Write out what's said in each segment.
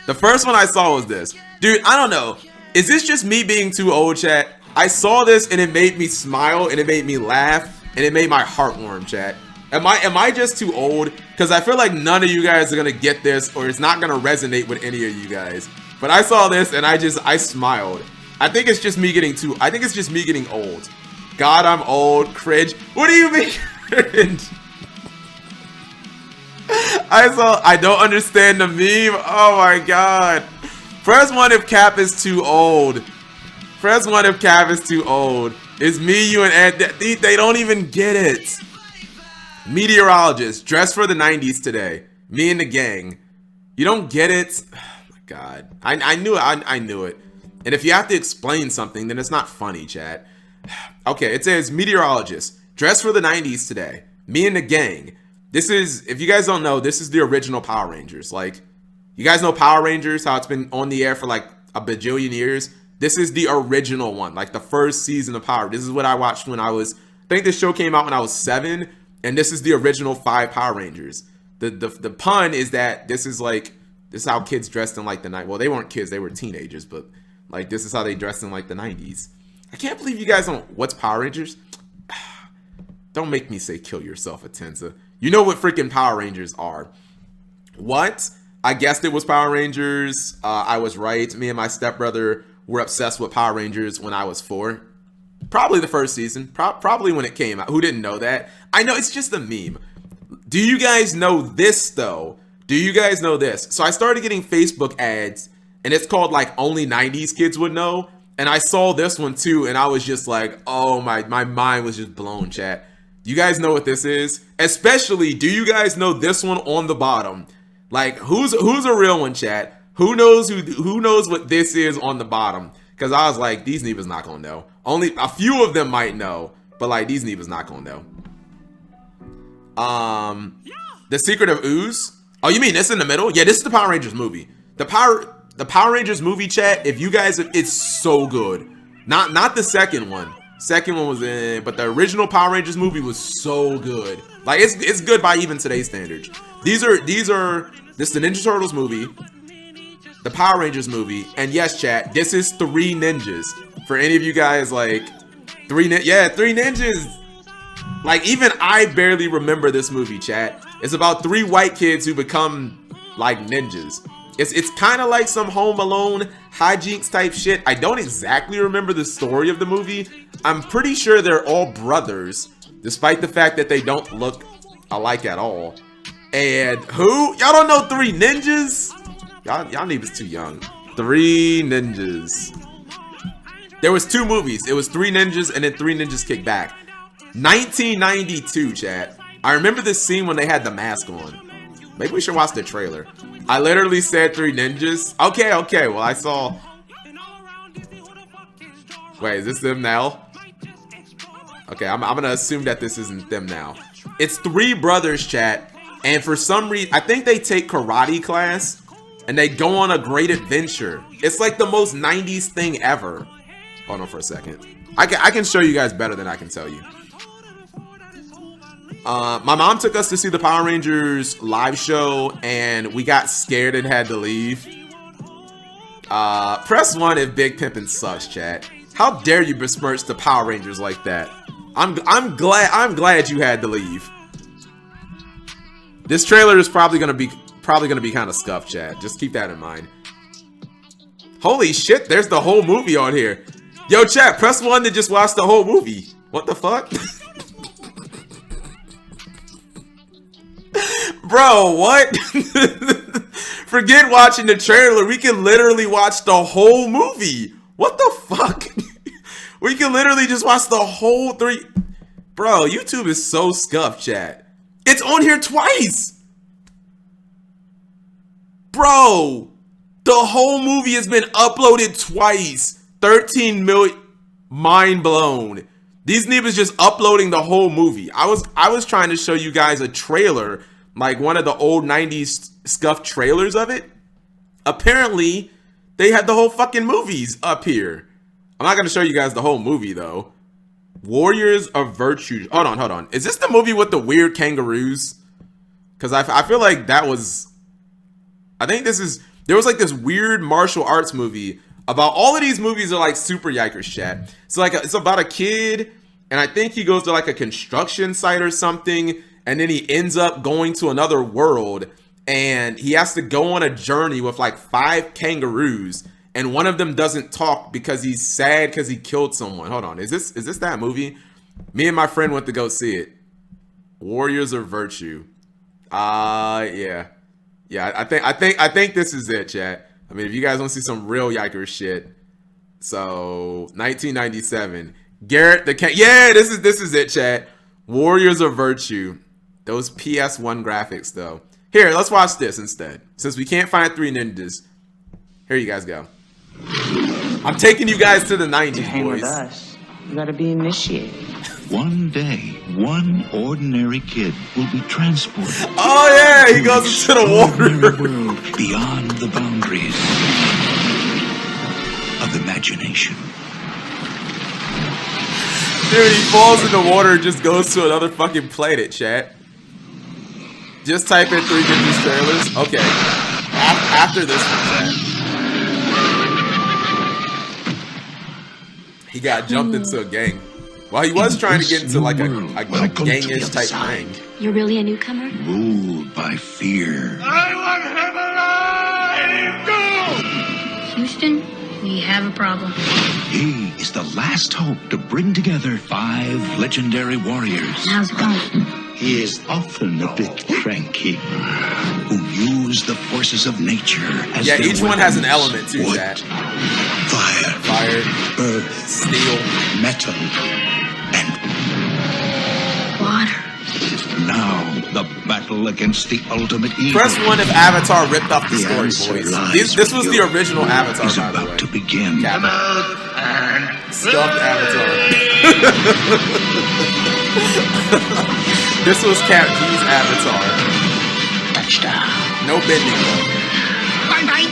The first one I saw was this. Dude, I don't know. Is this just me being too old, chat? I saw this and it made me smile and it made me laugh and it made my heart warm, chat. Am I just too old? Because I feel like none of you guys are gonna get this, or it's not gonna resonate with any of you guys. But I saw this and I smiled. I think it's just me getting old. God, I'm old. Cringe. What do you mean cringe? I don't understand the meme. Oh my god. Press 1 if Cap is too old. Press 1 if Cap is too old. It's me, you, and Ed. They don't even get it. Meteorologist, dressed for the 90s today. Me and the gang. You don't get it? Oh my god. I knew it. I knew it. And if you have to explain something, then it's not funny, chat. Okay, it says meteorologist, dressed for the 90s today. Me and the gang. This is, if you guys don't know, this is the original Power Rangers. Like, you guys know Power Rangers, how it's been on the air for like a bajillion years? This is the original one, like the first season of Power. This is what I watched when I was, I think this show came out when I was 7, and this is the original 5 Power Rangers. The pun is that this is how kids dressed in like the night. Well, they weren't kids, they were teenagers, but like this is how they dressed in like the 90s. I can't believe you guys don't, what's Power Rangers? Don't make me say kill yourself, Atenza. You know what freaking Power Rangers are. What? I guessed it was Power Rangers. I was right. Me and my stepbrother were obsessed with Power Rangers when I was 4. Probably the first season. Probably when it came out. Who didn't know that? I know, it's just a meme. Do you guys know this, though? Do you guys know this? So I started getting Facebook ads, and it's called, like, Only 90s Kids Would Know. And I saw this one, too, and I was just like, oh, my mind was just blown, chat. You guys know what this is? Especially, do you guys know this one on the bottom? Like, who's a real one, chat? Who knows what this is on the bottom? Because I was like, these niggas not gonna know. Only a few of them might know, but like these niggas not gonna know. The Secret of Ooze. Oh, you mean this in the middle? Yeah, this is the Power Rangers movie. The Power Rangers movie, chat. If you guys, it's so good. Not the second one. Second one was in, but the original Power Rangers movie was so good. Like it's good by even today's standards. This is the Ninja Turtles movie, the Power Rangers movie, and yes, chat, this is 3 ninjas. For any of you guys, like 3 ninjas. Like even I barely remember this movie, chat. It's about 3 white kids who become like ninjas. It's kind of like some Home Alone hijinks type shit. I don't exactly remember the story of the movie. I'm pretty sure they're all brothers, despite the fact that they don't look alike at all. And who? Y'all don't know 3 ninjas? Y'all niggas too young. 3 ninjas. There was 2 movies. It was 3 ninjas and then 3 ninjas kick back. 1992, chat. I remember this scene when they had the mask on. Maybe we should watch the trailer. I literally said 3 ninjas. Okay. Well, I saw. Wait, is this them now? Okay, I'm gonna assume that this isn't them now. It's 3 brothers, chat. And for some reason, I think they take karate class and they go on a great adventure. It's like the most 90s thing ever. Hold on for a second. I can show you guys better than I can tell you. My mom took us to see the Power Rangers live show, and we got scared and had to leave. Press 1 if Big Pimpin' sucks, chat. How dare you besmirch the Power Rangers like that? I'm glad you had to leave. This trailer is probably gonna be kind of scuffed, chat. Just keep that in mind. Holy shit, there's the whole movie on here. Yo, chat, press 1 to just watch the whole movie. What the fuck? Bro, what? Forget watching the trailer. We can literally watch the whole movie. What the fuck? We can literally just watch the whole 3. Bro, YouTube is so scuffed, chat. It's on here twice. Bro, the whole movie has been uploaded twice. 13 million. Mind blown. These niggas just uploading the whole movie. I was trying to show you guys a trailer, like one of the old 90s scuffed trailers of it. Apparently, they had the whole fucking movies up here. I'm not going to show you guys the whole movie, though. Warriors of Virtue. Hold on. Is this the movie with the weird kangaroos? Because I feel like that was I think there was like this weird martial arts movie about, all of these movies are like super yikers, chat. So like it's about a kid, and I think he goes to like a construction site or something, and then he ends up going to another world, and he has to go on a journey with like 5 kangaroos, and one of them doesn't talk because he's sad because he killed someone. Hold on, is this that movie? Me and my friend went to go see it. Warriors of Virtue. Yeah. I think this is it, chat. I mean, if you guys want to see some real yikers shit, so 1997. Garrett the King. Yeah, this is it, chat. Warriors of Virtue. Those PS1 graphics, though. Here, let's watch this instead. Since we can't find 3 ninjas, here you guys go. I'm taking you guys to the 90s, hang boys. With us, you gotta be initiated. One day, one ordinary kid will be transported. Oh yeah, he goes into the water. World beyond the boundaries of imagination. Dude, he falls in the water and just goes to another fucking planet, chat. Just type in 3 Ninjas trailers. Okay. After this one, chat. He got jumped into a gang. Well, he was trying to get into like a gangish type thing. You're really a newcomer? Ruled by fear. I want him alive! Go! Houston, we have a problem. He is the last hope to bring together 5 legendary warriors. How's it going? He is often a bit cranky, who use the forces of nature as yeah, their each one has an weapons. element too, Wood, chat. Fire, earth, steel, metal, and water. now the battle against the ultimate evil. Press 1 if Avatar ripped off the story, answer boys. lies This was with the you. original Avatar, Is by the way. about to begin. Come out and Stuffed Avatar. This was Cap G's Avatar. Touchdown. No bending though. Bye-bye.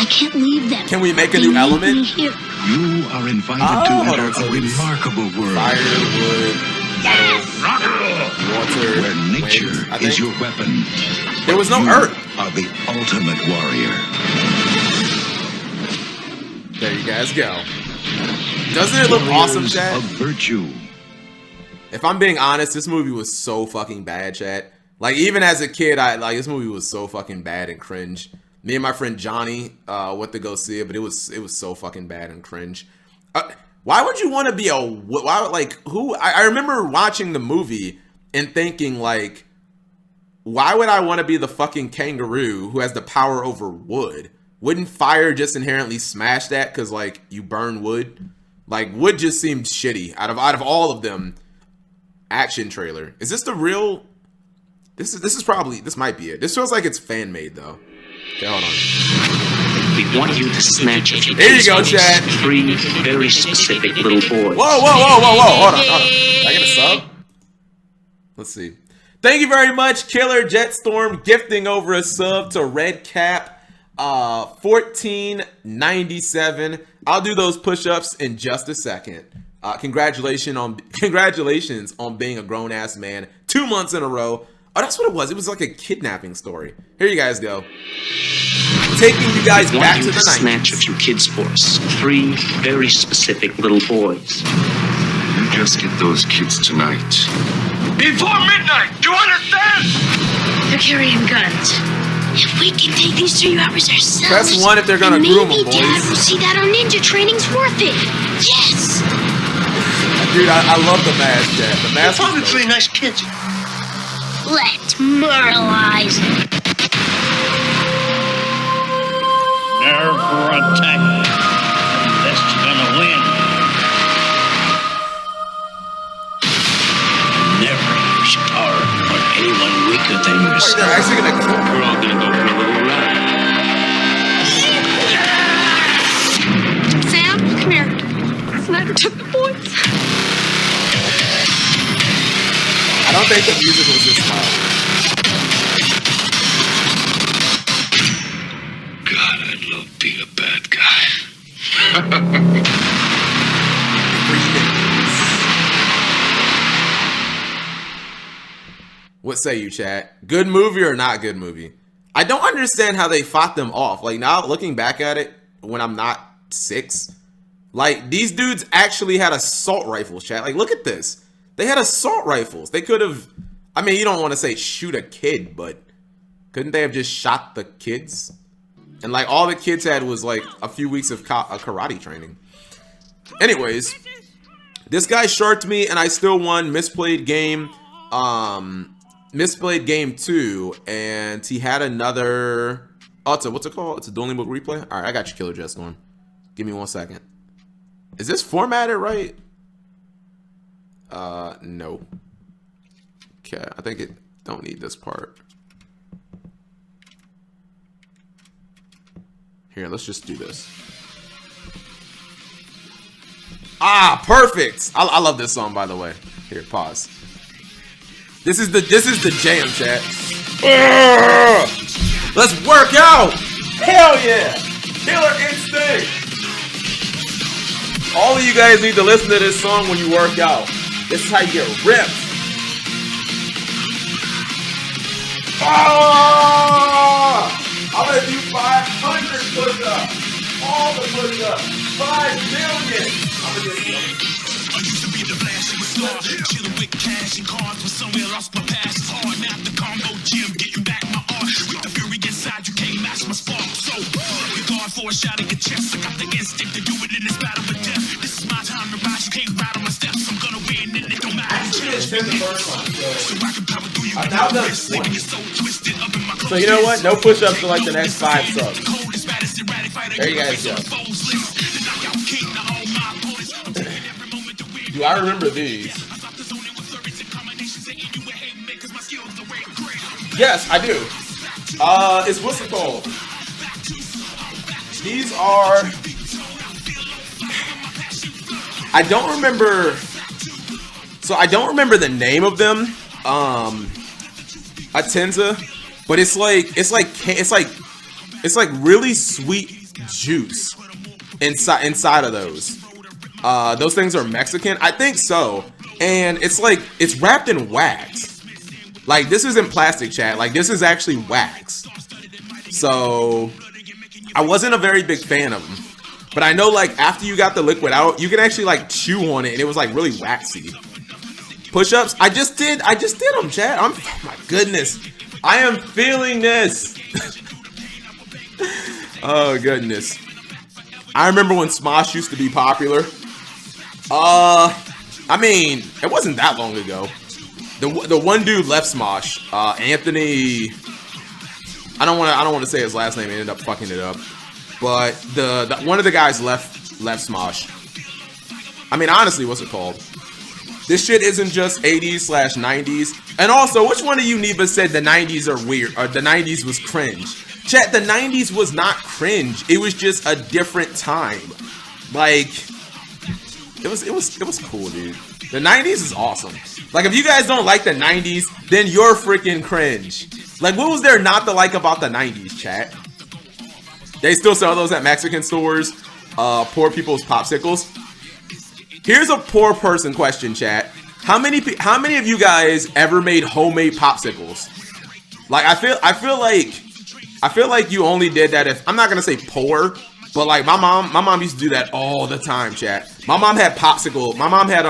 I can't leave them. Can we make a They new need element? me here. You are invited to hold enter on, so a it's remarkable world Fire, wood, rock and roll. water, where nature wind, I is think. your weapon. There was no You earth. are the ultimate warrior. There you guys go. Doesn't it look awesome, Warriors chat? of virtue. If I'm being honest, this movie was so fucking bad, chat. Like, even as a kid, this movie was so fucking bad and cringe. Me and my friend Johnny went to go see it, but it was so fucking bad and cringe. Why would you want to be I remember watching the movie and thinking, like, why would I want to be the fucking kangaroo who has the power over wood? Wouldn't fire just inherently smash that because, like, you burn wood? Like, wood just seemed shitty out of all of them. Action trailer. Is this the real? This might be it. This feels like it's fan made though. Okay, hold on. We want you to snatch a few. There you go, Chad. 3 very specific little boys. Whoa! Hold on. Can I get a sub? Let's see. Thank you very much, Killer Jetstorm, gifting over a sub to Red Cap. 1497. I'll do those push-ups in just a second. Congratulations on being a grown-ass man 2 months in a row. Oh, that's what it was. It was like a kidnapping story. Here you guys go. Taking you guys back to the 90s. Snatch a few kids for us. 3 very specific little boys. You just get those kids tonight. Before midnight, do you understand? They're carrying guns. If we can take these 3 robbers ourselves, Press 1 if they're gonna then groom maybe them, Dad boys. will see that our ninja training's worth it. Yes. Dude, I love the mask, Chad. The mask. Found the 3 nice kids. Let's moralize. They're for attack. That's gonna win. Never use power on anyone weaker than They're yourself. actually gonna kill me. We're all gonna go for a little ride. Sam, come here. Sniper took the boys. I don't think the music was this loud. God, I love being a bad guy. What say you, chat? Good movie or not good movie? I don't understand how they fought them off. Like, now looking back at it when I'm not 6, like, these dudes actually had assault rifles, chat. Like, look at this. They had assault rifles. They could have, I mean, you don't want to say shoot a kid, but couldn't they have just shot the kids? And like, all the kids had was like a few weeks of karate training. Anyways, this guy sharked me and I still won misplayed game. Misplayed game 2, and he had another. Oh, it's a, what's it called? It's a dueling book replay. All right, I got you, Killer Jess going. Give me 1 second. Is this formatted right? No. Okay, I think it don't need this part. Here, let's just do this. Ah, perfect. I love this song, by the way. Here, pause. This is the jam, chat. Let's work out. Hell yeah. Killer instinct. All of you guys need to listen to this song when you work out. This is how you get ripped. Oh! I'm gonna do 500 push-ups. All the push-ups. 5 million. I'm gonna do it. I used to be the flashing star, chilling with cash and cars, but somewhere lost my past. It's hard now the combo gym, getting back my art. With the fury inside, you can't match my spark. So, you're going for a shot at your chest. I got the instinct to do it in this battle with death. This is my time to rise, you can't ride on my steps. I'm gonna win and it don't matter. So I can power through you. Now done 20. So you know what? No push-ups for like the next 5 subs. There you guys go. Do I remember these? Yes, I do. It's what's it called? These are. I don't remember. So I don't remember the name of them. Atenza, but it's like really sweet juice inside of those. Those things are Mexican, I think so, and it's wrapped in wax. Like, this isn't plastic, chat. Like, this is actually wax. So I wasn't a very big fan of them, but I know like after you got the liquid out, you can actually like chew on it, and it was like really waxy. Push-ups, I just did them, chat. Oh my goodness, I am feeling this. Oh goodness, I remember when Smosh used to be popular. I mean, it wasn't that long ago. The one dude left Smosh, Anthony. I don't want to say his last name. I ended up fucking it up. But the one of the guys left Smosh. I mean, honestly, what's it called? This shit isn't just 80s/90s. And also, which one of you Neva said the 90s are weird, or the 90s was cringe? Chat, the 90s was not cringe. It was just a different time. Like, it was cool, dude. The 90s is awesome. Like, if you guys don't like the 90s, then you're freaking cringe. Like, what was there not to like about the 90s, chat? They still sell those at Mexican stores. Poor people's popsicles. Here's a poor person question, chat. How many of you guys ever made homemade popsicles? Like, I feel like you only did that if, I'm not gonna say poor, but like my mom used to do that all the time, chat. My mom had popsicle. My mom had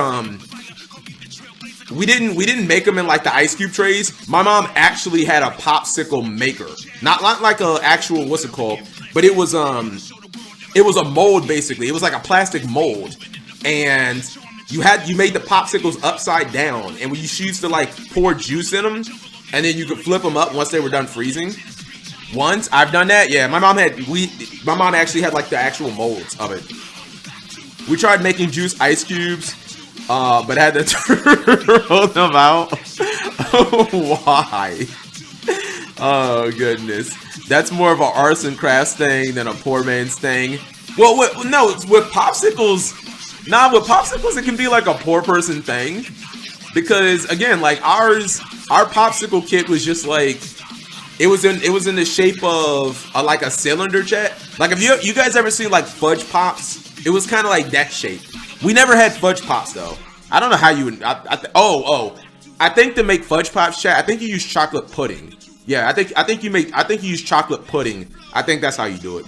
we didn't make them in like the ice cube trays. My mom actually had a popsicle maker, not like a actual, what's it called, but it was a mold basically. It was like a plastic mold, and you made the popsicles upside down, and you used to like pour juice in them, and then you could flip them up once they were done freezing. Once I've done that, yeah. My mom actually had like the actual molds of it. We tried making juice ice cubes, but had to throw them out. Why? Oh goodness, that's more of an arts and crafts thing than a poor man's thing. Well, no, with popsicles. Nah, with popsicles it can be like a poor person thing, because again, like our popsicle kit was just like, it was in the shape of like a cylinder, chat. Like, if you guys ever seen like fudge pops, it was kind of like that shape. We never had fudge pops though. I don't know how you would. I think to make fudge pops, chat, I think you use chocolate pudding. Yeah, I think you use chocolate pudding. I think that's how you do it.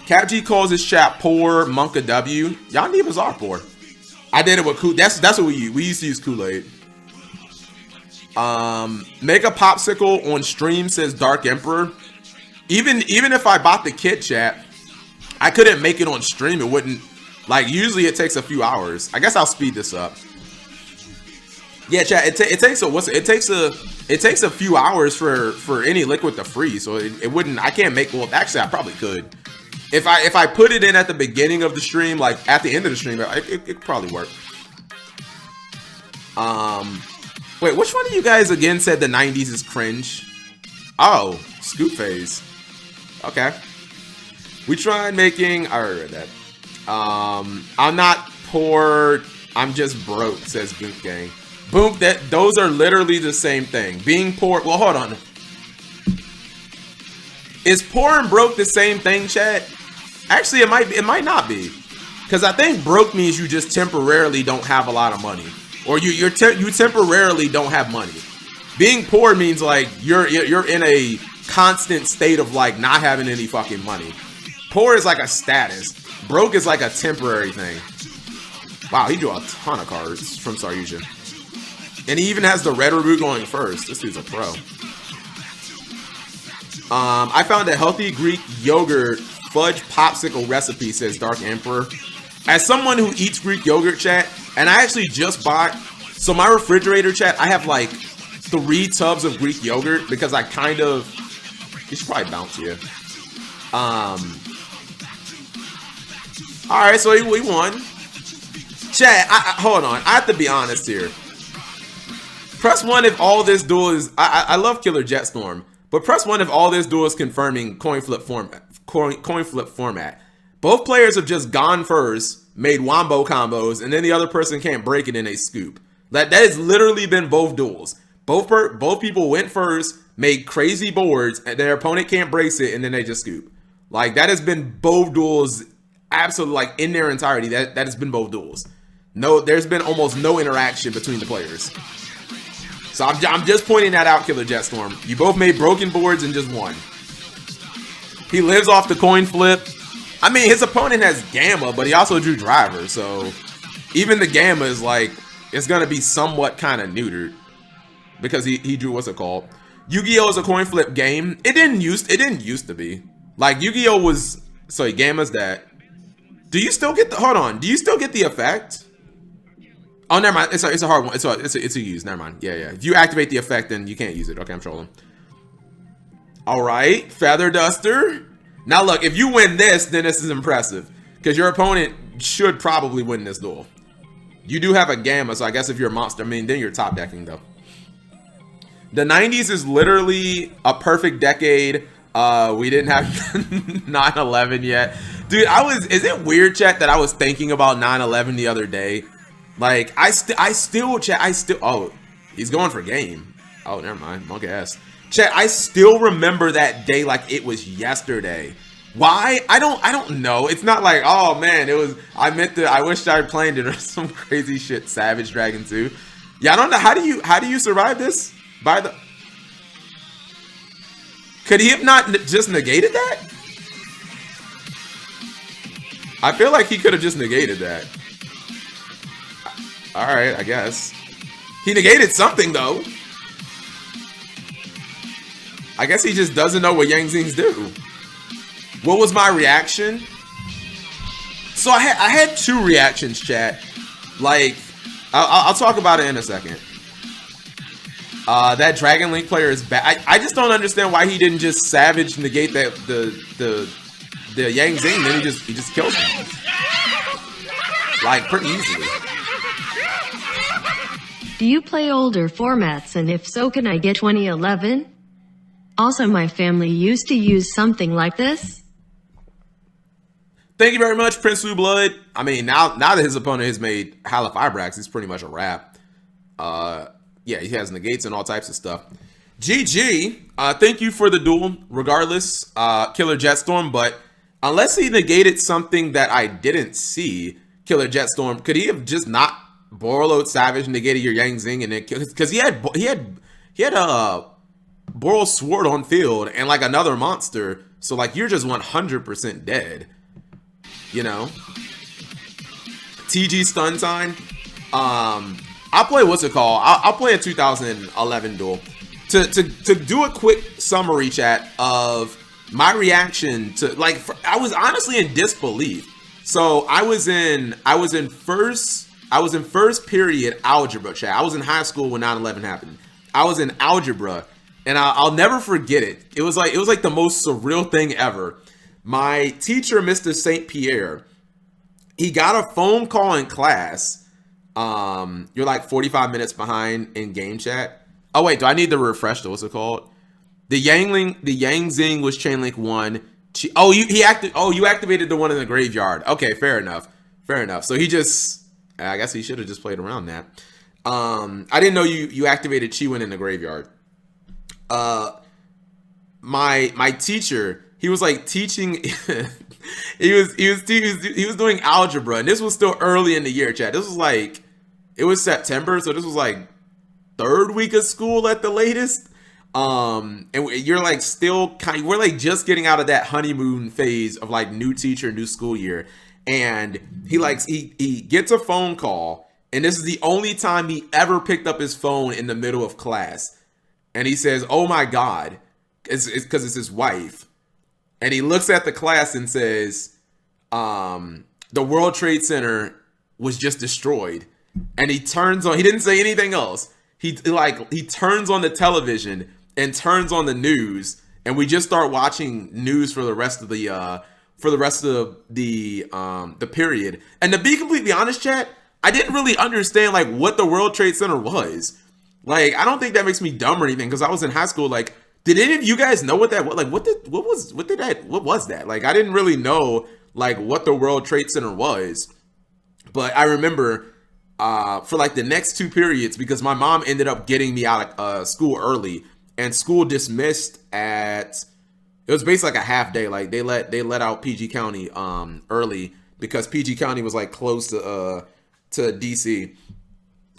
CapG calls his chat poor, Monka W. Y'all neighbors are poor. I did it with Kool. That's what we use. We used to use Kool-Aid. MegaPopsicle on stream says Dark Emperor. Even if I bought the kit, chat, I couldn't make it on stream. It wouldn't, like, usually it takes a few hours. I guess I'll speed this up. Yeah, chat, it takes a few hours for any liquid to freeze, so it wouldn't. I can't make. Well, actually, I probably could. If I put it in at the beginning of the stream, like at the end of the stream, it could probably work. Wait, which one of you guys again said the 90s is cringe? Oh, Scoop Phase. Okay. We tried making. I already read that. I'm not poor. I'm just broke, says Boom Gang. Boom. Those are literally the same thing. Being poor. Well, hold on. Is poor and broke the same thing, chat? Actually, it might not be, because I think broke means you just temporarily don't have a lot of money, or you temporarily don't have money. Being poor means like you're in a constant state of like not having any fucking money. Poor is like a status. Broke is like a temporary thing. Wow, he drew a ton of cards from Saryuja, and he even has the red reboot going first. This dude's a pro. I found a healthy Greek yogurt fudge popsicle recipe, says Dark Emperor. As someone who eats Greek yogurt, chat, and I actually just bought, so my refrigerator, chat, I have like 3 tubs of Greek yogurt because I kind of, you should probably bounce here. Alright, so we won. Chat, hold on, I have to be honest here. Press 1 if all this duel is, I love Killer Jetstorm, but press 1 if all this duel is confirming coin flip format. Both players have just gone first, made wombo combos, and then the other person can't break it in a scoop. That has literally been both duels. Both people went first, made crazy boards, and their opponent can't brace it, and then they just scoop. Like, that has been both duels, absolutely, like, in their entirety. That has been both duels. No, there's been almost no interaction between the players. So I'm just pointing that out, Killer Jetstorm. You both made broken boards and just won. He lives off the coin flip. I mean, his opponent has Gamma, but he also drew Driver, so even the Gamma is like, it's gonna be somewhat kind of neutered because he drew, what's it called? Yu-Gi-Oh is a coin flip game. It didn't used to be. Like, Yu-Gi-Oh was, sorry, Gamma's that. Do you still get the, hold on, do you still get the effect? Oh, never mind. It's a hard one. It's a use. Never mind. Yeah. If you activate the effect, then you can't use it. Okay, I'm trolling. All right, Feather Duster. Now look, if you win this, then this is impressive because your opponent should probably win this duel. You do have a Gamma, so I guess if you're a monster, I mean, then you're top decking though. The 90s is literally a perfect decade. We didn't have 9/11 yet, dude. Is it weird, chat, that I was thinking about 9/11 the other day? Like, I still, oh, he's going for game. Oh, never mind. Monkey ass. Chat, I still remember that day like it was yesterday. Why? I don't know. It's not like, oh man, it was, I wish I played it or some crazy shit. Savage Dragon 2. Yeah, I don't know. How do you survive this? By the, could he have not just negated that? I feel like he could have just negated that. Alright, I guess. He negated something, though. I guess he just doesn't know what Yang Zings do. What was my reaction? So I had 2 reactions, chat. Like, I'll talk about it in a second. That Dragon Link player is bad. I just don't understand why he didn't just Savage negate that the Yang Zing, then he just kills him. Like, pretty easily. Do you play older formats, and if so, can I get 2011? Also, my family used to use something like this. Thank you very much, Prince Blue Blood. I mean, now that his opponent has made Halifibrax, he's pretty much a wrap. Yeah, he has negates and all types of stuff. GG, thank you for the duel, regardless, Killer Jetstorm, but unless he negated something that I didn't see, Killer Jetstorm, could he have just not Borreload Savage negated your Yang Zing and then, because he had Boral sword on field and like another monster. So like you're just 100% dead. You know? TG stun time. I'll play what's it called? I'll play a 2011 duel. To do a quick summary chat of my reaction to like I was honestly in disbelief. So I was in first period algebra chat. I was in high school when 9/11 happened. I was in algebra, and I'll never forget it. It was like the most surreal thing ever. My teacher, Mr. St. Pierre, he got a phone call in class. You're like 45 minutes behind in game chat. Oh wait, do I need to refresh what's it called? The Yangzing was chain link 1. You activated the one in the graveyard. Okay, fair enough. So he just, I guess he should have just played around that. I didn't know you activated Chiwin in the graveyard. My teacher, he was like teaching. he was doing algebra, and this was still early in the year, chat. This was like, it was September, so this was like 3rd week of school at the latest. And you're like still we're like just getting out of that honeymoon phase of like new teacher, new school year. And he gets a phone call, and this is the only time he ever picked up his phone in the middle of class. And he says, "Oh my God," it's because it's his wife. And he looks at the class and says, "The World Trade Center was just destroyed." And he turns on. He didn't say anything else. He turns on the television and turns on the news, and we just start watching news for the rest of the period. And to be completely honest, chat, I didn't really understand like what the World Trade Center was. Like, I don't think that makes me dumb or anything, because I was in high school. Like, did any of you guys know what that was? Like, what was that? Like, I didn't really know like what the World Trade Center was. But I remember for like the next 2 periods, because my mom ended up getting me out of school early, and school dismissed it was basically like a half day. Like they let out PG County early because PG County was like close to DC.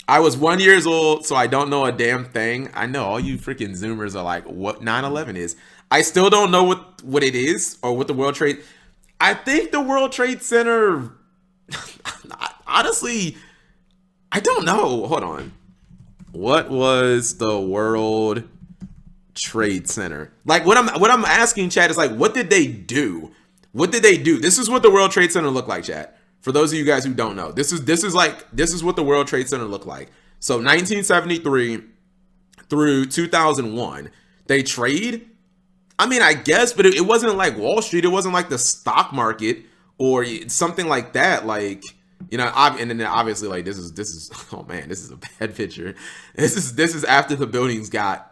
I was 1 year old, so I don't know a damn thing. I know all you freaking Zoomers are like, what 9/11 is. I still don't know what it is or what the World Trade. I think the World Trade Center, honestly, I don't know. Hold on. What was the World Trade Center? Like what I'm asking, chat, is like, what did they do? What did they do? This is what the World Trade Center looked like, chat. For those of you guys who don't know, this is what the World Trade Center looked like. So 1973 through 2001, they trade. I mean, I guess, but it wasn't like Wall Street. It wasn't like the stock market or something like that. Like, you know, and then obviously like this is oh man, this is a bad picture. This is after the buildings got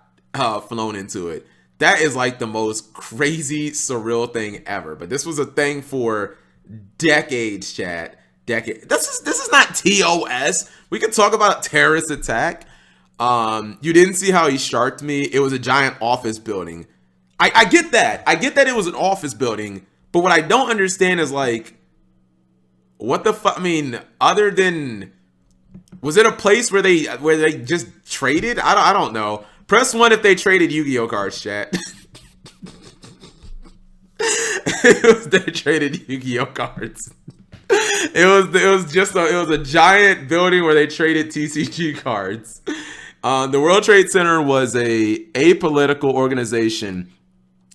flown into it. That is like the most crazy surreal thing ever. But this was a thing for decades, chat. Decades. This is not TOS. We could talk about a terrorist attack. You didn't see how he sharked me. It was a giant office building. I get that. I get that it was an office building. But what I don't understand is like, what the fuck? I mean, other than, was it a place where they just traded? I don't know. Press 1 if they traded Yu-Gi-Oh cards, chat. They traded Yu-Gi-Oh cards. It was a giant building where they traded TCG cards. The World Trade Center was a apolitical organization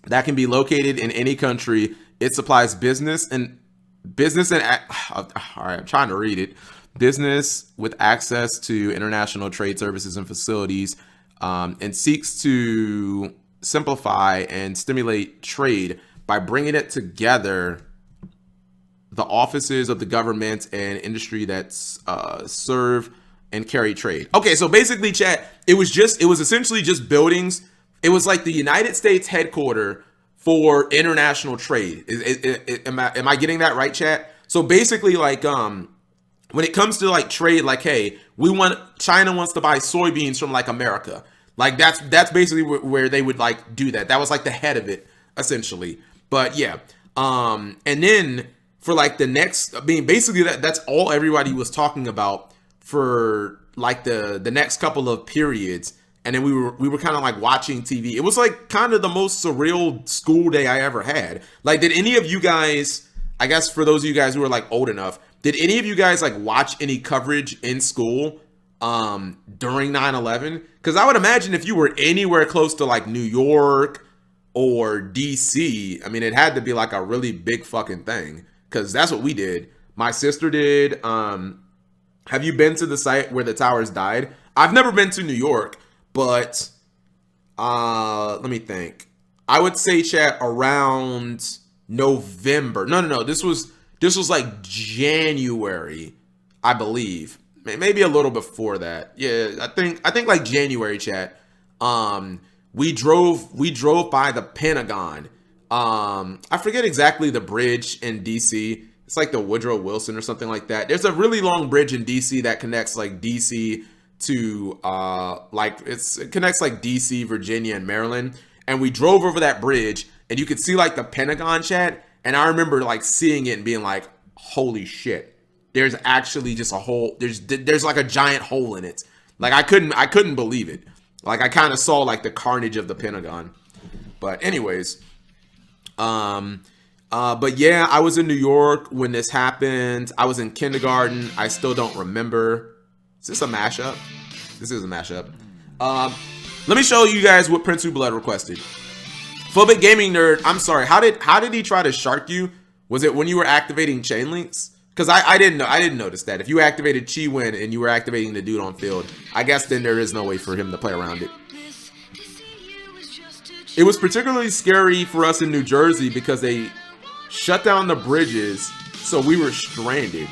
that can be located in any country. It supplies business and all right, I'm trying to read it. Business with access to international trade services and facilities, and seeks to simplify and stimulate trade by bringing it together the offices of the government and industry that serve and carry trade. Okay, so basically, chat, it was essentially just buildings. It was like the United States headquarters for international trade. Am I getting that right, chat? So basically, like, when it comes to like trade, like, hey, China wants to buy soybeans from like America. Like that's basically where they would like do that. That was like the head of it, essentially. But yeah, and then for like the next, I mean, basically that's all everybody was talking about for like the next couple of periods. and then we were kind of like watching TV. It was like kind of the most surreal school day I ever had. Like, did any of you guys, I guess for those of you guys who are like old enough, did any of you guys like watch any coverage in school during 9/11? Because I would imagine if you were anywhere close to like New York or DC, I mean, it had to be like a really big fucking thing, because that's what we did. My sister did. Have you been to the site where the towers died? I've never been to New York, but let me think. I would say, chat, around November. No. This was like January, I believe. Maybe a little before that. Yeah, I think like January, chat. We drove by the Pentagon. I forget exactly the bridge in DC. It's like the Woodrow Wilson or something like that. There's a really long bridge in DC that connects like DC to it connects like DC, Virginia, and Maryland. And we drove over that bridge, and you could see like the Pentagon, chat. And I remember like seeing it and being like, holy shit. There's actually just a hole. There's like a giant hole in it. Like I couldn't believe it. Like I kind of saw like the carnage of the Pentagon. But anyways, but yeah, I was in New York when this happened. I was in kindergarten. I still don't remember. Is this a mashup? This is a mashup. Let me show you guys what Prince Who Blood requested. Phobic Gaming Nerd, I'm sorry. How did he try to shark you? Was it when you were activating chain links? Because I didn't notice that. If you activated Chi Win and you were activating the dude on field, I guess then there is no way for him to play around it. It was particularly scary for us in New Jersey because they shut down the bridges, so we were stranded.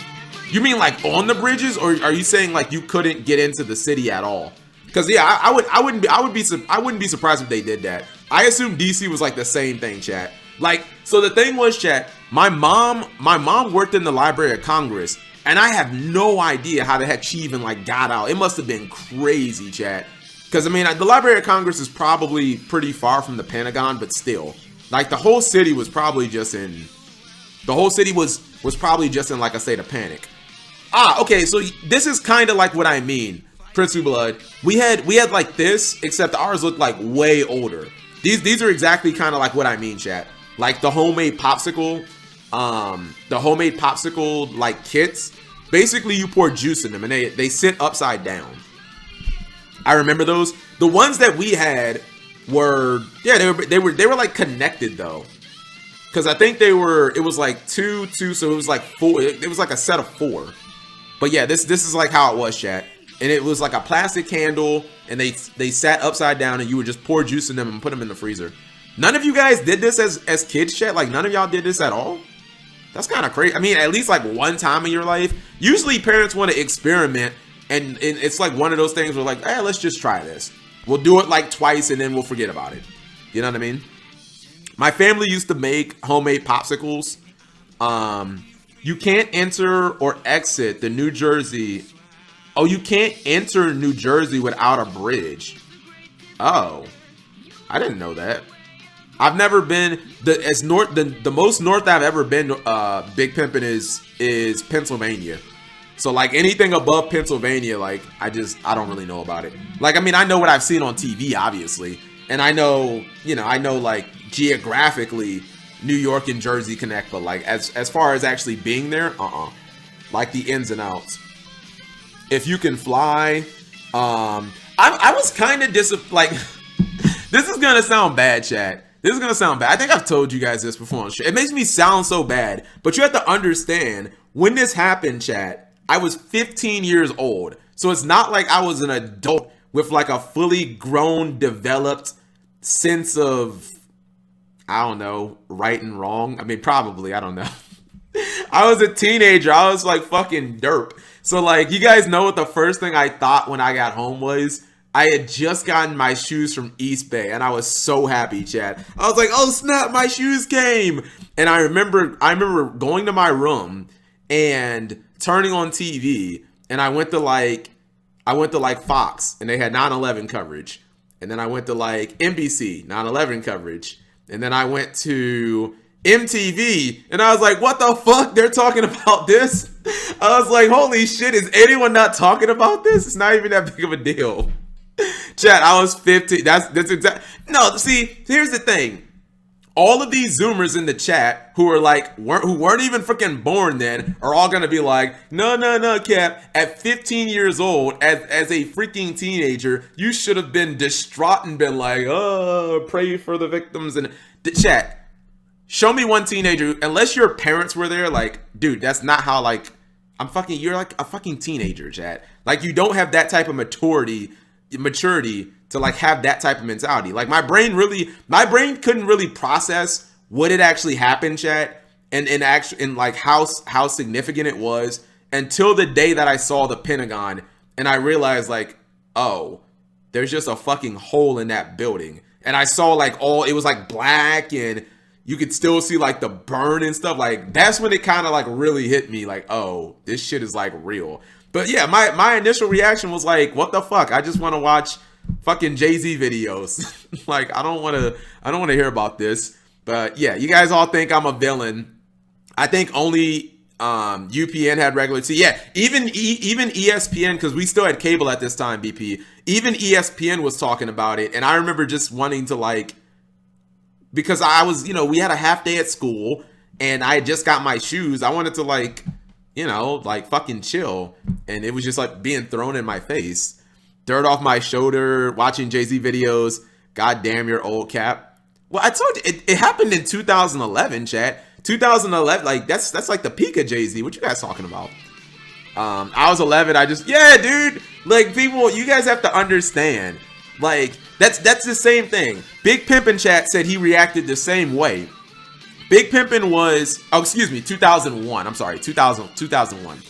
You mean like on the bridges, or are you saying like you couldn't get into the city at all? Because yeah, I wouldn't be surprised if they did that. I assume DC was like the same thing, chat. Like, so the thing was, chat, my mom worked in the Library of Congress, and I have no idea how the heck she even like got out. It must have been crazy, chat. Because I mean, the Library of Congress is probably pretty far from the Pentagon, but still, like the whole city was probably just in, was probably just in like a state of panic. Okay, so this is kind of like what I mean, Prince Who Blood. We had like this, except ours looked like way older. These are exactly kind of like what I mean, chat. Like the homemade popsicle like kits. Basically, you pour juice in them, and they sit upside down. I remember those. The ones that we had were, yeah, they were like connected though, because I think it was like two, so it was like four. It was like a set of 4. But yeah, this is like how it was, chat. And it was like a plastic candle, and they sat upside down, and you would just pour juice in them and put them in the freezer. None of you guys did this as kids, chat? Like none of y'all did this at all? That's kind of crazy. I mean, at least like one time in your life. Usually parents want to experiment, and it's like one of those things where like, hey, let's just try this. We'll do it like twice, and then we'll forget about it. You know what I mean? My family used to make homemade popsicles. You can't enter or exit the New Jersey. Oh, you can't enter New Jersey without a bridge. Oh, I didn't know that. I've never been the most north I've ever been. Big Pimpin' is Pennsylvania. So like anything above Pennsylvania, like I don't really know about it. Like I mean, I know what I've seen on TV, obviously, and I know like geographically New York and Jersey connect, but like as far as actually being there, like the ins and outs. If you can fly, I was kind of like this is gonna sound bad, chat. This is gonna sound bad. I think I've told you guys this before on the show. It makes me sound so bad, but you have to understand when this happened, chat. I was 15 years old, so it's not like I was an adult with like a fully grown, developed sense of, I don't know, right and wrong. I mean, probably, I don't know. I was a teenager. I was like fucking derp. So like, you guys know what the first thing I thought when I got home was? I had just gotten my shoes from East Bay, and I was so happy, chat. I was like, oh snap, my shoes came. And I remember going to my room and turning on TV, and I went to like Fox, and they had 9/11 coverage. And then I went to like NBC, 9/11 coverage. And then I went to MTV, and I was like, what the fuck? They're talking about this? I was like, holy shit, is anyone not talking about this? It's not even that big of a deal. Chat, I was 15. That's exact. No, see, here's the thing. All of these Zoomers in the chat who weren't even freaking born then are all gonna be like, no, Cap. At 15 years old, as a freaking teenager, you should have been distraught and been like, oh, pray for the victims. And the chat. Show me one teenager, unless your parents were there, like, dude, that's not how, like, you're like a fucking teenager, chat. Like, you don't have that type of maturity to, like, have that type of mentality. Like, my brain couldn't really process what had actually happened, chat, and like, how significant it was until the day that I saw the Pentagon, and I realized, like, oh, there's just a fucking hole in that building. And I saw, like, it was, like, black, and you could still see, like, the burn and stuff. Like, that's when it kind of, like, really hit me. Like, oh, this shit is, like, real. But yeah, my initial reaction was like, what the fuck? I just want to watch fucking Jay-Z videos. Like, I don't want to hear about this. But yeah, you guys all think I'm a villain. I think only UPN had regular TV. Yeah, even ESPN, because we still had cable at this time, BP. Even ESPN was talking about it. And I remember just wanting to, like, because I was, we had a half day at school and I had just got my shoes. I wanted to, like, like, fucking chill. And it was just, like, being thrown in my face. Dirt off my shoulder, watching Jay-Z videos. God damn, you're old, Cap. Well, I told you, it happened in 2011, chat. 2011, like, that's like the peak of Jay-Z. What you guys talking about? I was 11. Yeah, dude. Like, people, you guys have to understand. Like, that's the same thing. Big Pimpin' chat said he reacted the same way. Big Pimpin' was, 2001. I'm sorry, 2001.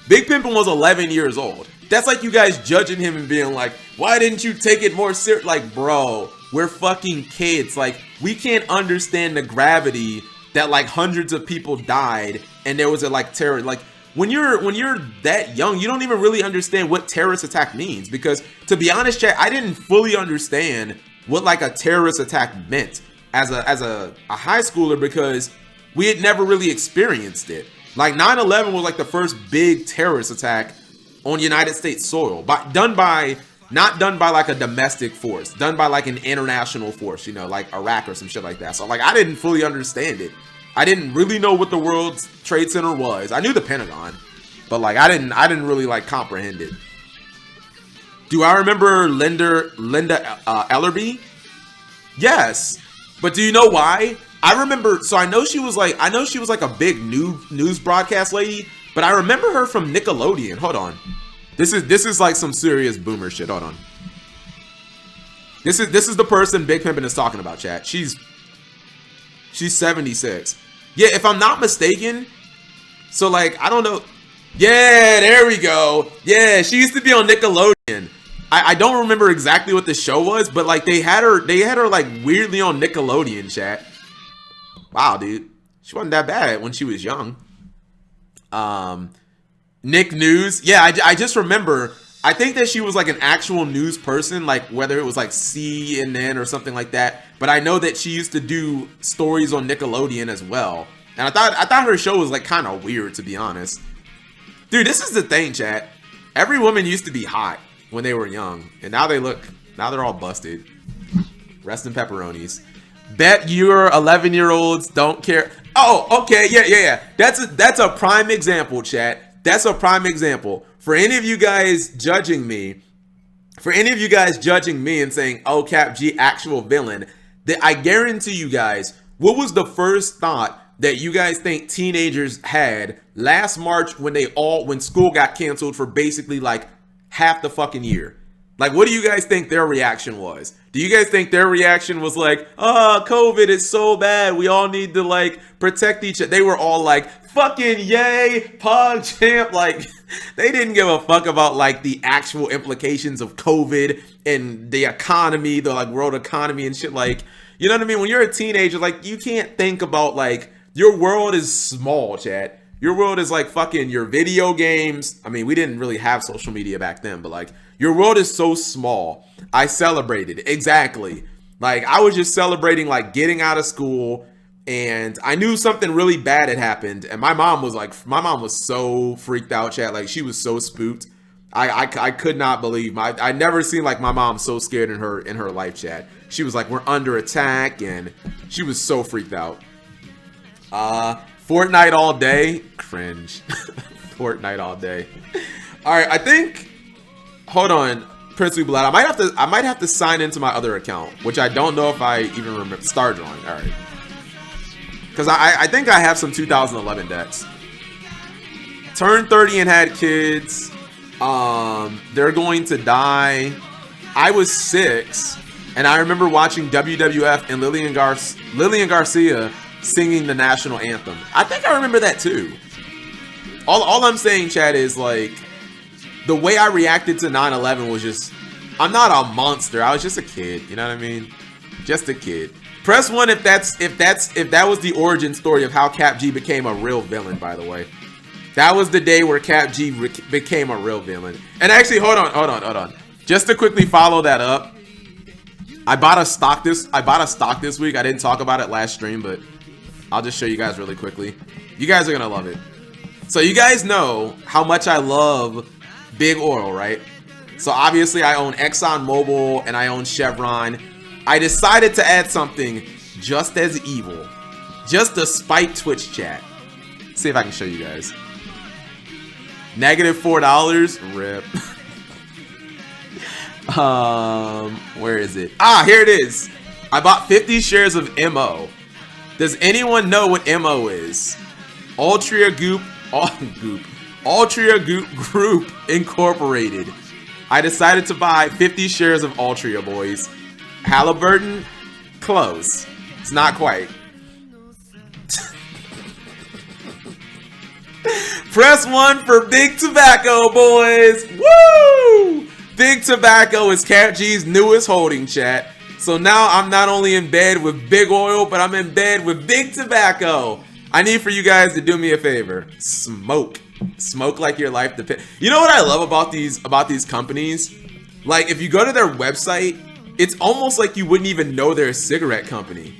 Big Pimpin' was 11 years old. That's like you guys judging him and being like, why didn't you take it more serious? Like, bro, we're fucking kids. Like, we can't understand the gravity that, like, hundreds of people died and there was a, like, terror. Like, when you're that young, you don't even really understand what terrorist attack means. Because, to be honest, chat, I didn't fully understand what, like, a terrorist attack meant as a high schooler, because we had never really experienced it. Like, 9/11 was, like, the first big terrorist attack on United States soil, not done by like a domestic force, done by like an international force, like Iraq or some shit like that. So, like, I didn't fully understand it. I didn't really know what the World Trade Center was. I knew the Pentagon, but, like, I didn't really, like, comprehend it. Do I remember Linda Ellerby? Yes, but do you know why? I remember. So I know she was like a big news broadcast lady, but I remember her from Nickelodeon. Hold on, this is like some serious boomer shit. Hold on. This is the person Big Pimpin' is talking about, chat. She's 76. Yeah, if I'm not mistaken. So, like, I don't know. Yeah, there we go. Yeah, she used to be on Nickelodeon. I don't remember exactly what the show was, but, like, they had her like weirdly on Nickelodeon, chat. Wow, dude. She wasn't that bad when she was young. Nick News. Yeah, I just remember. I think that she was like an actual news person, like whether it was like CNN or something like that. But I know that she used to do stories on Nickelodeon as well. And I thought her show was like kind of weird, to be honest. Dude, this is the thing, chat. Every woman used to be hot when they were young, and now they're all busted. Rest in pepperonis. Bet your 11-year-olds don't care. Oh, okay, yeah. That's a prime example, chat. That's a prime example. For any of you guys judging me, and saying, oh, Cap G, actual villain, that I guarantee you guys, what was the first thought that you guys think teenagers had last March when school got canceled for basically like half the fucking year? Like, what do you guys think their reaction was? Do you guys think their reaction was like, oh, COVID is so bad, we all need to, like, protect each other? They were all like, fucking yay, Pog Champ. Like, they didn't give a fuck about, like, the actual implications of COVID and the economy, the, like, world economy and shit. Like, you know what I mean? When you're a teenager, like, you can't think about, like, your world is small, chat. Your world is like fucking your video games. I mean, we didn't really have social media back then, but like your world is so small. I celebrated. Exactly. Like I was just celebrating like getting out of school, and I knew something really bad had happened. And my mom was so freaked out, chat. Like she was so spooked. I could not believe I never seen like my mom so scared in her live chat. She was like, we're under attack, and she was so freaked out. Fortnite all day, cringe. Fortnite all day. All right, I think. Hold on, Princely Blood. I might have to sign into my other account, which I don't know if I even remember. Star drawing. All right, because I think I have some 2011 decks. Turned 30 and had kids. They're going to die. I was 6, and I remember watching WWF and Lillian Garcia singing the national anthem. I think I remember that too. All I'm saying, Chad, is like the way I reacted to 9/11 was just, I'm not a monster. I was just a kid. You know what I mean? Just a kid. Press 1 if that was the origin story of how Cap G became a real villain. By the way, that was the day where Cap G became a real villain. And actually, hold on. Just to quickly follow that up, I bought a stock this week. I didn't talk about it last stream, but I'll just show you guys really quickly. You guys are gonna love it. So you guys know how much I love big oil, right? So obviously I own ExxonMobil and I own Chevron. I decided to add something just as evil, just to spite Twitch chat. Let's see if I can show you guys. -$4, rip. Where is it? Here it is. I bought 50 shares of MO. Does anyone know what MO is? Altria Group Incorporated. I decided to buy 50 shares of Altria, boys. Halliburton, close. It's not quite. Press 1 for Big Tobacco, boys. Woo! Big Tobacco is Cap G's newest holding, chat. So now I'm not only in bed with Big Oil, but I'm in bed with Big Tobacco. I need for you guys to do me a favor. Smoke like your life depends. You know what I love about these companies? Like, if you go to their website, it's almost like you wouldn't even know they're a cigarette company.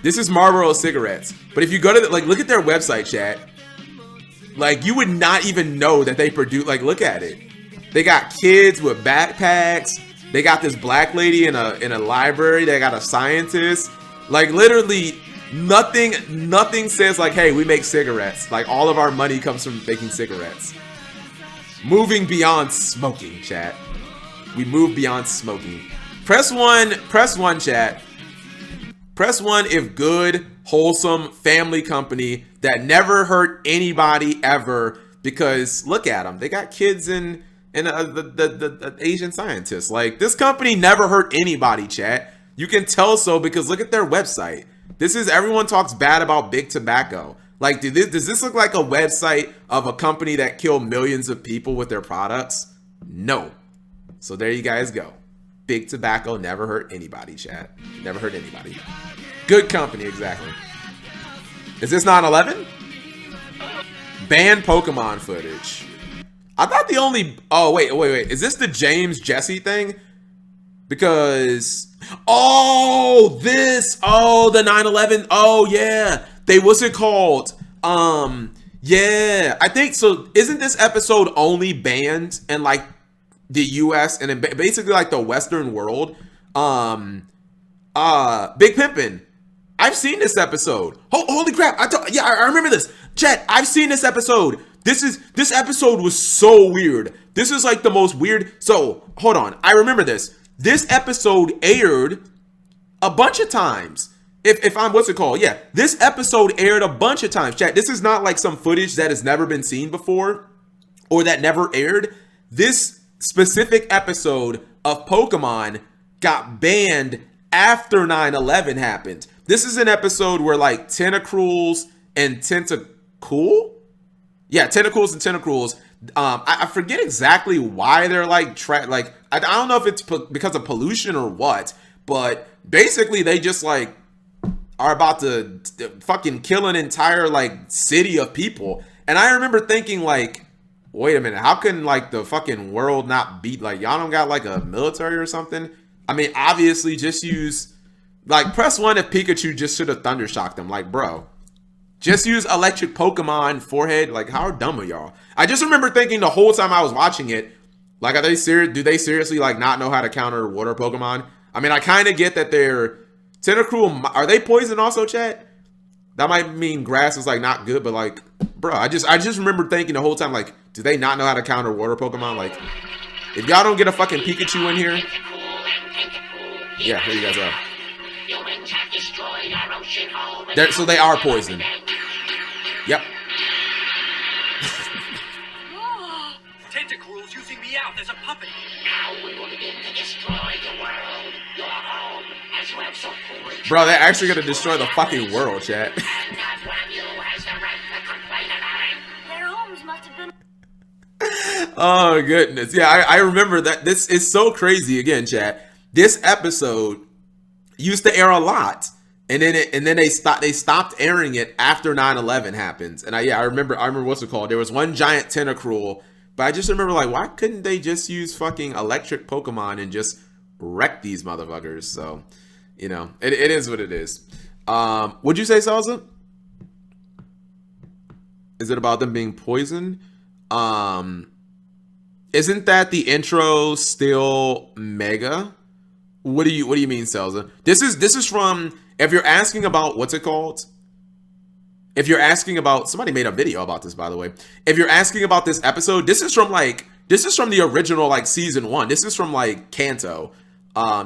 This is Marlboro cigarettes, but if you go to look at their website, chat. Like, you would not even know that they produce. Like, look at it. They got kids with backpacks. They got this black lady in a library. They got a scientist. Like, literally nothing says like, hey, we make cigarettes. Like, all of our money comes from making cigarettes. Moving beyond smoking, chat. We move beyond smoking. Press 1, chat. Press 1 if good, wholesome family company that never hurt anybody ever, because look at them. They got kids and the Asian scientists. Like, this company never hurt anybody, chat. You can tell so because look at their website. This is, everyone talks bad about Big Tobacco. Like, does this look like a website of a company that killed millions of people with their products? No. So there you guys go. Big Tobacco never hurt anybody, chat. Never hurt anybody. Good company, exactly. Is this 9/11? Banned Pokemon footage. I thought the only... Oh, wait. Is this the James Jesse thing? Because... Oh, the 9/11. Oh, yeah. What's it called? Yeah. I think so. Isn't this episode only banned in, like, the US and in basically, like, the Western world? Big Pimpin'. I've seen this episode. Holy crap. I remember this. Chat, I've seen this episode. This episode was so weird. This is like the most weird. So, hold on. I remember this. This episode aired a bunch of times. If I'm, what's it called? Yeah. This episode aired a bunch of times. Chat, this is not like some footage that has never been seen before or that never aired. This specific episode of Pokemon got banned after 9/11 happened. This is an episode where like Tentacruels and Tentacruels. I forget exactly why they're like I don't know if it's because of pollution or what, but basically they just like are about to fucking kill an entire like city of people. And I remember thinking like, wait a minute, how can like the fucking world not beat, like, y'all don't got like a military or something? I mean, obviously just use, like, press 1 if Pikachu just should have Thunder Shocked him. Like, bro, just use electric Pokemon forehead. Like, how dumb are y'all? I just remember thinking the whole time I was watching it, Like, are they serious? Do they seriously like not know how to counter water Pokemon? I mean, I kind of get that they're Tentacruel. Are they poison also, chat? That might mean grass is like not good, but like, bro, I just remember thinking the whole time, like, do they not know how to counter water Pokemon? Like, if y'all don't get a fucking Pikachu in here, yeah, here you guys are. So they are poison. Yep. Tentacruel's using me out as a puppet. Now we will begin to destroy the world. Your home, as you have so foolishly. Bro, they're actually gonna destroy the fucking world, chat. Their homes must have been. Oh goodness, yeah, I remember that. This is so crazy. Again, chat. This episode used to air a lot, and then they stopped airing it after 9/11 happens. And I remember what's it called? There was one giant Tentacruel, but I just remember like, why couldn't they just use fucking electric Pokemon and just wreck these motherfuckers? So, you know, it is what it is. Would you say, Salsa? Is it about them being poisoned? Isn't that the intro still Mega? What do you mean, Salsa? This is from, if you're asking about what's it called? If you're asking about, somebody made a video about this, by the way. If you're asking about this episode, this is from the original like season 1. This is from like Kanto.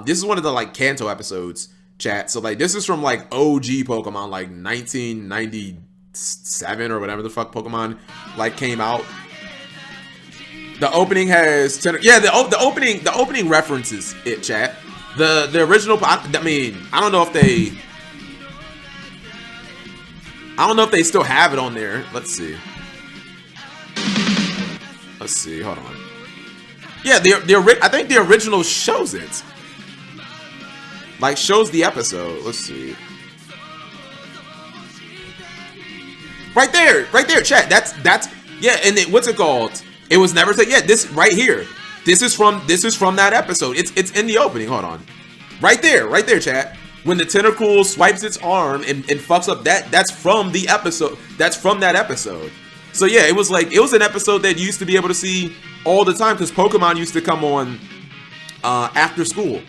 This is one of the like Kanto episodes, chat. So like this is from like OG Pokemon, like 1997 or whatever the fuck Pokemon like came out. The opening has the opening references it, chat. The original, I mean, I don't know if they still have it on there. Let's see, hold on. Yeah, I think the original shows it. Like, shows the episode. Let's see. Right there, chat. That's yeah, and what's it called? It was never said. Yeah, this right here. This is from that episode. It's in the opening. Hold on. Right there, chat. When the Tentacruel swipes its arm and fucks up, that's from the episode. That's from that episode. So yeah, it was an episode that you used to be able to see all the time because Pokemon used to come on after school.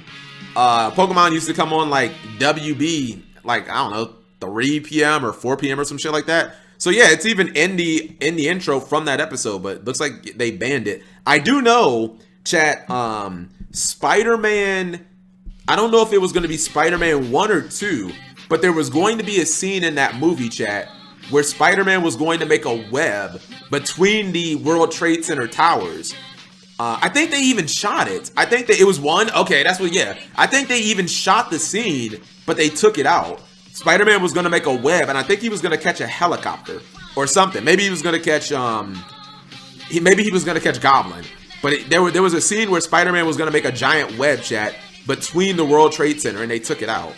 Pokemon used to come on like WB, like, I don't know, 3 p.m. or 4 p.m. or some shit like that. So yeah, it's even in the intro from that episode, but it looks like they banned it. I do know, chat, Spider-Man, I don't know if it was going to be Spider-Man 1 or 2, but there was going to be a scene in that movie, chat, where Spider-Man was going to make a web between the World Trade Center towers. I think they even shot it. I think that it was one. Okay, that's what, yeah. I think they even shot the scene, but they took it out. Spider-Man was going to make a web, and I think he was going to catch a helicopter or something. Maybe he was going to catch, maybe he was going to catch Goblin. But there was a scene where Spider-Man was going to make a giant web, chat, between the World Trade Center, and they took it out.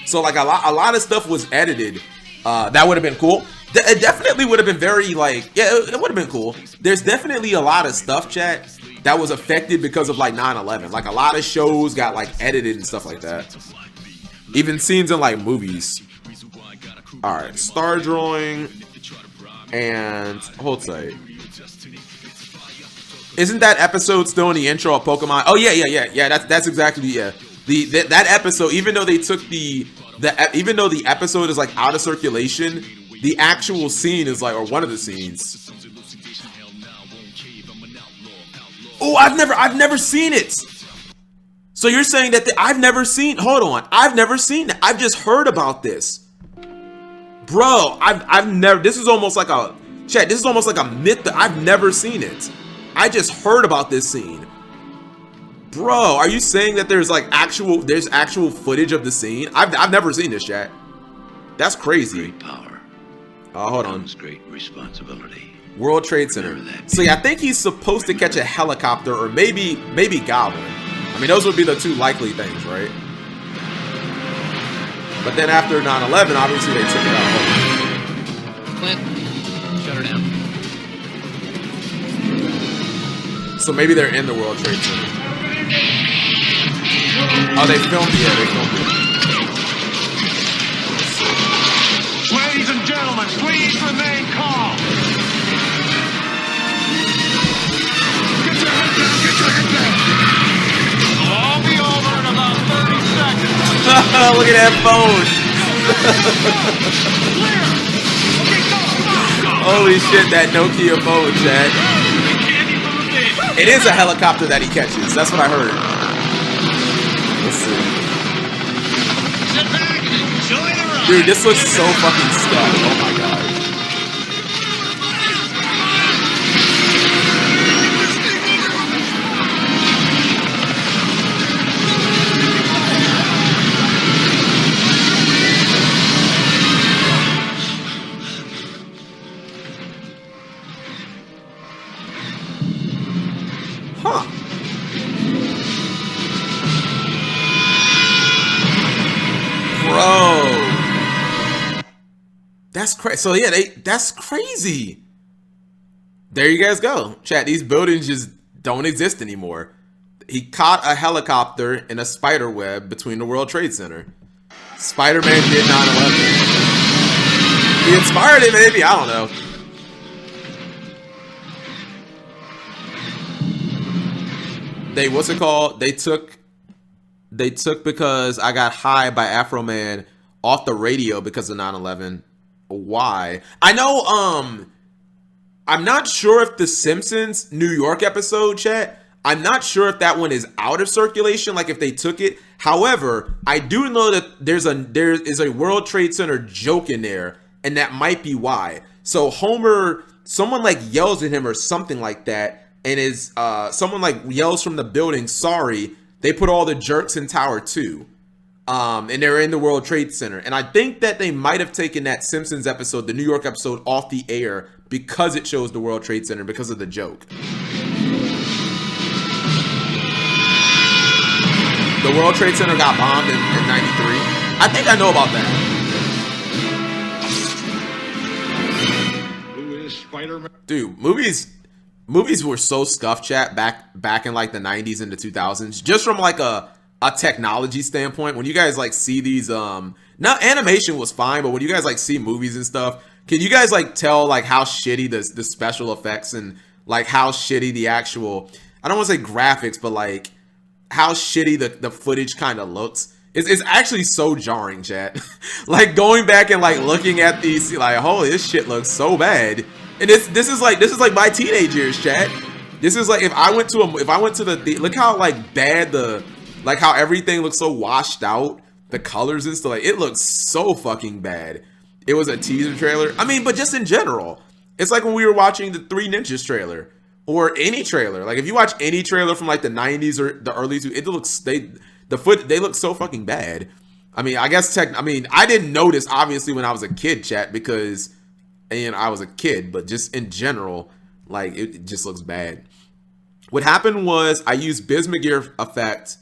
So, like, a lot of stuff was edited. That would have been cool. It definitely would have been very, like, yeah, it would have been cool. There's definitely a lot of stuff, chat, that was affected because of, like, 9/11. Like, a lot of shows got, like, edited and stuff like that. Even scenes in, like, movies. Alright, star drawing. And, hold tight. Isn't that episode still in the intro of Pokemon? Oh, yeah. That's exactly, yeah. That episode, even though they took even though the episode is, like, out of circulation, the actual scene is, like, or one of the scenes. Oh, I've never seen it. So you're saying that I've never seen, hold on, I've never seen it. I've just heard about this. Bro, I've never, this is almost like a, chat, this is almost like a myth that I've never seen it. I just heard about this scene. Bro, are you saying that there's actual footage of the scene? I've never seen this, chat. That's crazy. Great power. Oh, hold on. Great responsibility. World Trade Center. So yeah, I think he's supposed to catch a helicopter or maybe Goblin. I mean, those would be the two likely things, right? But then after 9/11, obviously they took it out. Clint, shut her down. So maybe they're in the World Trade Center. Oh, they filmed it. Yeah, they filmed it. Ladies and gentlemen, please remain calm. Get your Oh, look at that phone. Holy shit, that Nokia phone, chat. It is a helicopter that he catches. That's what I heard. Let's see. Dude, this looks so fucking stuck. Oh my god. Huh. Bro. That's crazy. So yeah, that's crazy. There you guys go. Chat, these buildings just don't exist anymore. He caught a helicopter in a spider web between the World Trade Center. Spider-Man did 9/11. He inspired it, maybe. I don't know. What's it called? They took because I got high by Afro Man off the radio because of 9/11. Why? I know, I'm not sure if the Simpsons New York episode, chat, I'm not sure if that one is out of circulation, like if they took it. However, I do know that there is a World Trade Center joke in there, and that might be why. So Homer, someone like yells at him or something like that, and is someone like yells from the building, sorry, they put all the jerks in Tower 2. And they're in the World Trade Center. And I think that they might have taken that Simpsons episode, the New York episode, off the air because it shows the World Trade Center, because of the joke. The World Trade Center got bombed in 93. I think I know about that. Who is Spider-Man? Dude, movies were so scuffed, chat, back in like the 90s into 2000s, just from like a technology standpoint. When you guys like see these not animation was fine, but when you guys like see movies and stuff, can you guys like tell like how shitty the special effects and like how shitty the actual, I don't want to say graphics, but like how shitty the footage kind of looks? It's actually so jarring, chat. Like going back and like looking at these, like, holy, this shit looks so bad. And this is like my teenage years, chat. This is like if I went to the look how like bad like how everything looks so washed out, the colors and stuff, like it looks so fucking bad. It was a teaser trailer. I mean, but just in general, it's like when we were watching the Three Ninjas trailer or any trailer. Like if you watch any trailer from like the 90s or the early 2000s, it looks they look so fucking bad. I mean, I didn't notice obviously when I was a kid, chat, because I was a kid, but just in general, like it just looks bad. What happened was I used Bismuth effect,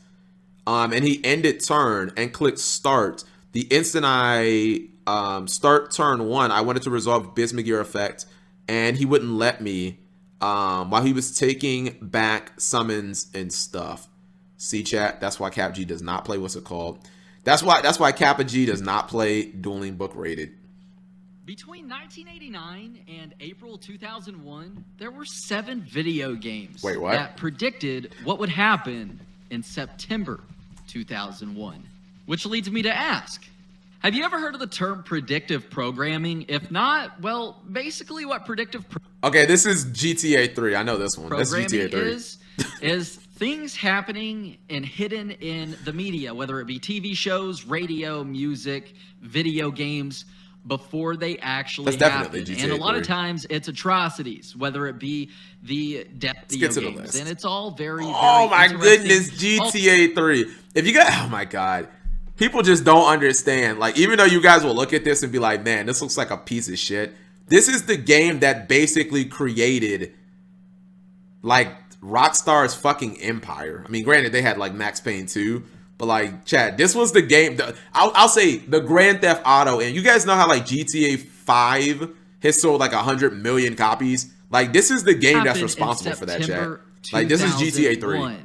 and he ended turn and clicked start. The instant I start turn 1, I wanted to resolve Bismuth effect, and he wouldn't let me while he was taking back summons and stuff. See, chat, that's why Cap G does not play what's it called. That's why Kappa G does not play Dueling Book Rated. Between 1989 and April 2001, there were 7 video games that predicted what would happen in September 2001. Which leads me to ask, have you ever heard of the term predictive programming? If not, well, basically what predictive Okay, this is GTA 3. I know this one. That's GTA 3. is things happening and hidden in the media, whether it be TV shows, radio, music, video games, before they actually happen. And a lot of times it's atrocities, whether it be the depth video games. And it's all very, oh my goodness, GTA 3. If you guys, oh my God. People just don't understand. Like, even though you guys will look at this and be like, man, this looks like a piece of shit. This is the game that basically created, like, Rockstar's fucking empire. I mean, granted, they had, like, Max Payne 2. But, like, Chad, this was the game. I'll say the Grand Theft Auto. And you guys know how, like, GTA 5 has sold, like, 100 million copies? Like, this is the game that's responsible for that, Chad. Like, this is GTA 3.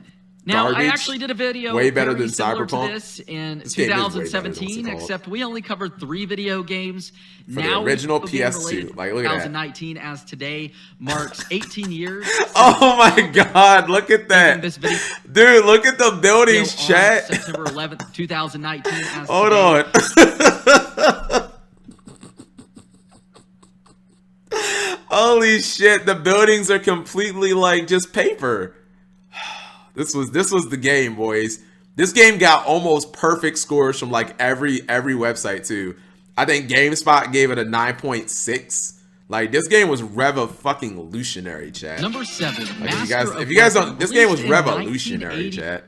Now, garbage. I actually did a video way better very than similar to Cyberpunk. this in This game is way better than what's 2017, it called. except we only covered 3 video games. For Now, the original video game PS2. related Like, look at that. 2019 as today marks 18 years. Oh my God, look at that. This video, dude, look at the buildings, on chat. September 11th, 2019 as Hold today. on. Holy shit, the buildings are completely like just paper. This was the game, boys. This game got almost perfect scores from like every website too. I think GameSpot gave it a 9.6. Like, this game was revolutionary, chat. Number 7. Like, if you guys don't, this game was revolutionary, chat.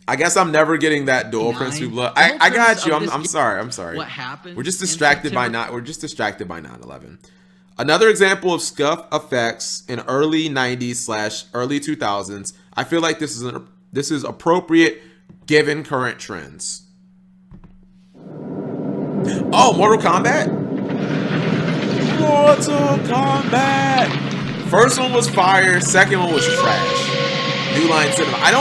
I guess I'm never getting that dual principle blood. I got you. I'm sorry. What happened? We're just distracted by 9/11. Another example of scuff effects in early 90s / early 2000s. I feel like this is appropriate given current trends. Oh, Mortal Kombat? Mortal Kombat! First one was fire, second one was trash. New Line Cinema. I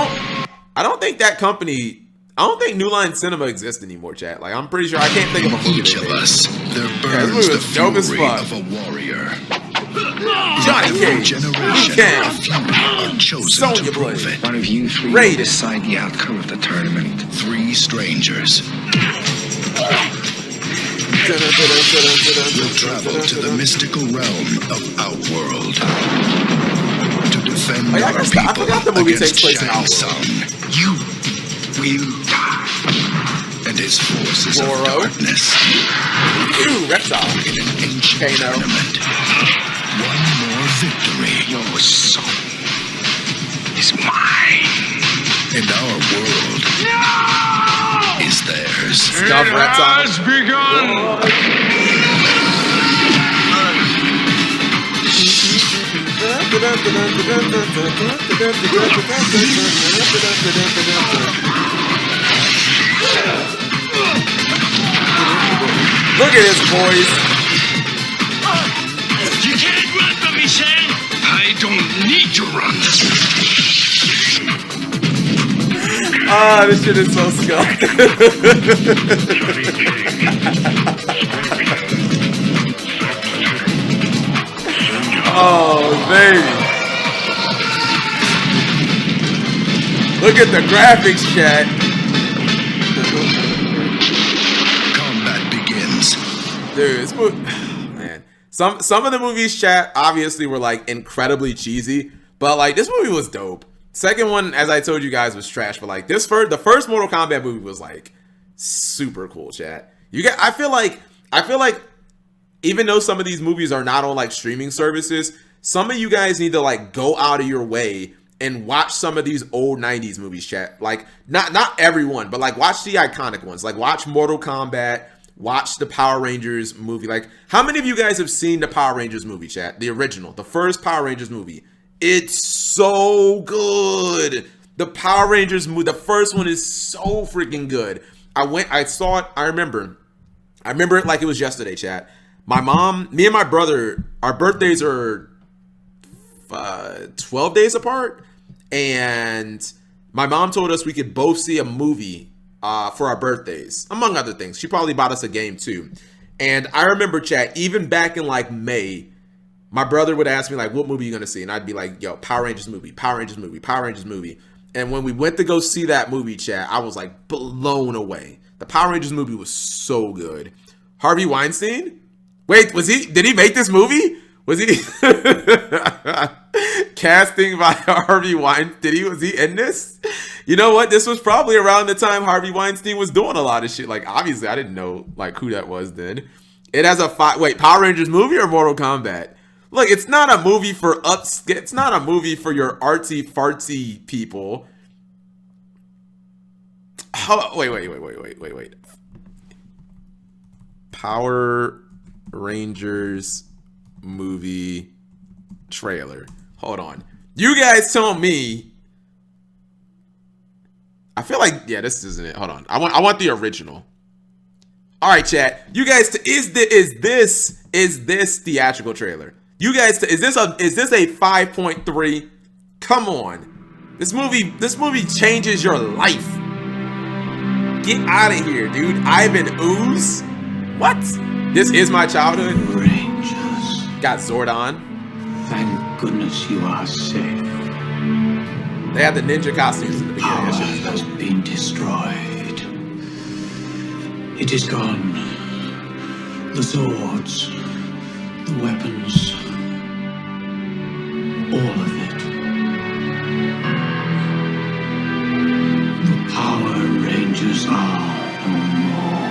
don't think that company, I don't think New Line Cinema exists anymore, chat. Like, I'm pretty sure, I can't think of a movie. Each of us, there burns the fury of a warrior. Johnny Cage, generation, a few are chosen to prove it. One of you 3 will decide the outcome of the tournament. 3 strangers will travel to the mystical realm of Outworld to defend our people I forgot the movie takes place in Shang Tsung. You will die, and his forces of darkness Reptile in an ancient tournament. One more victory. Your soul is mine. And our world is theirs. Scuff Reptile. Has begun. Look at this, boys. You can't run from me, Shane. I don't need to run. Ah, this shit is so scuffed. Oh, baby. Look at the graphics, chat. Combat begins. Dude, this movie, man. Some of the movies, chat, obviously were like incredibly cheesy, but like this movie was dope. Second one, as I told you guys, was trash, but like the first Mortal Kombat movie was like super cool, chat. I feel like even though some of these movies are not on like streaming services, some of you guys need to like go out of your way and watch some of these old 90s movies, chat. Like not everyone, but like watch the iconic ones. Like watch Mortal Kombat, watch the Power Rangers movie. Like how many of you guys have seen the Power Rangers movie, chat? The original, the first Power Rangers movie. It's so good. The Power Rangers movie, the first one is so freaking good. I saw it, I remember it like it was yesterday, chat. My mom, me and my brother, our birthdays are 12 days apart, and my mom told us we could both see a movie for our birthdays, among other things. She probably bought us a game too. And I remember, chat, even back in like May, my brother would ask me like, what movie are you gonna see? And I'd be like, yo, Power Rangers movie, Power Rangers movie, Power Rangers movie. And when we went to go see that movie, chat, I was like blown away. The Power Rangers movie was so good. Harvey Weinstein? Wait, did he make this movie? Was he casting by Harvey Weinstein? Was he in this? You know what? This was probably around the time Harvey Weinstein was doing a lot of shit. Like, obviously, I didn't know like who that was then. It has a Power Rangers movie or Mortal Kombat? Look, it's not a movie for it's not a movie for your artsy fartsy people. Wait. Power Rangers movie trailer. Hold on. You guys tell me. I feel like, yeah, this isn't it. Hold on. I want the original. All right, chat. You guys, is this theatrical trailer? You guys, is this a 5.3? Come on. This movie changes your life. Get out of here, dude. Ivan Ooze? What? This is my childhood. Rangers. Got Zordon. Thank goodness you are safe. They had the ninja costumes in the beginning. Power has been destroyed. It is gone. The swords, the weapons, all of it. The Power Rangers are no more.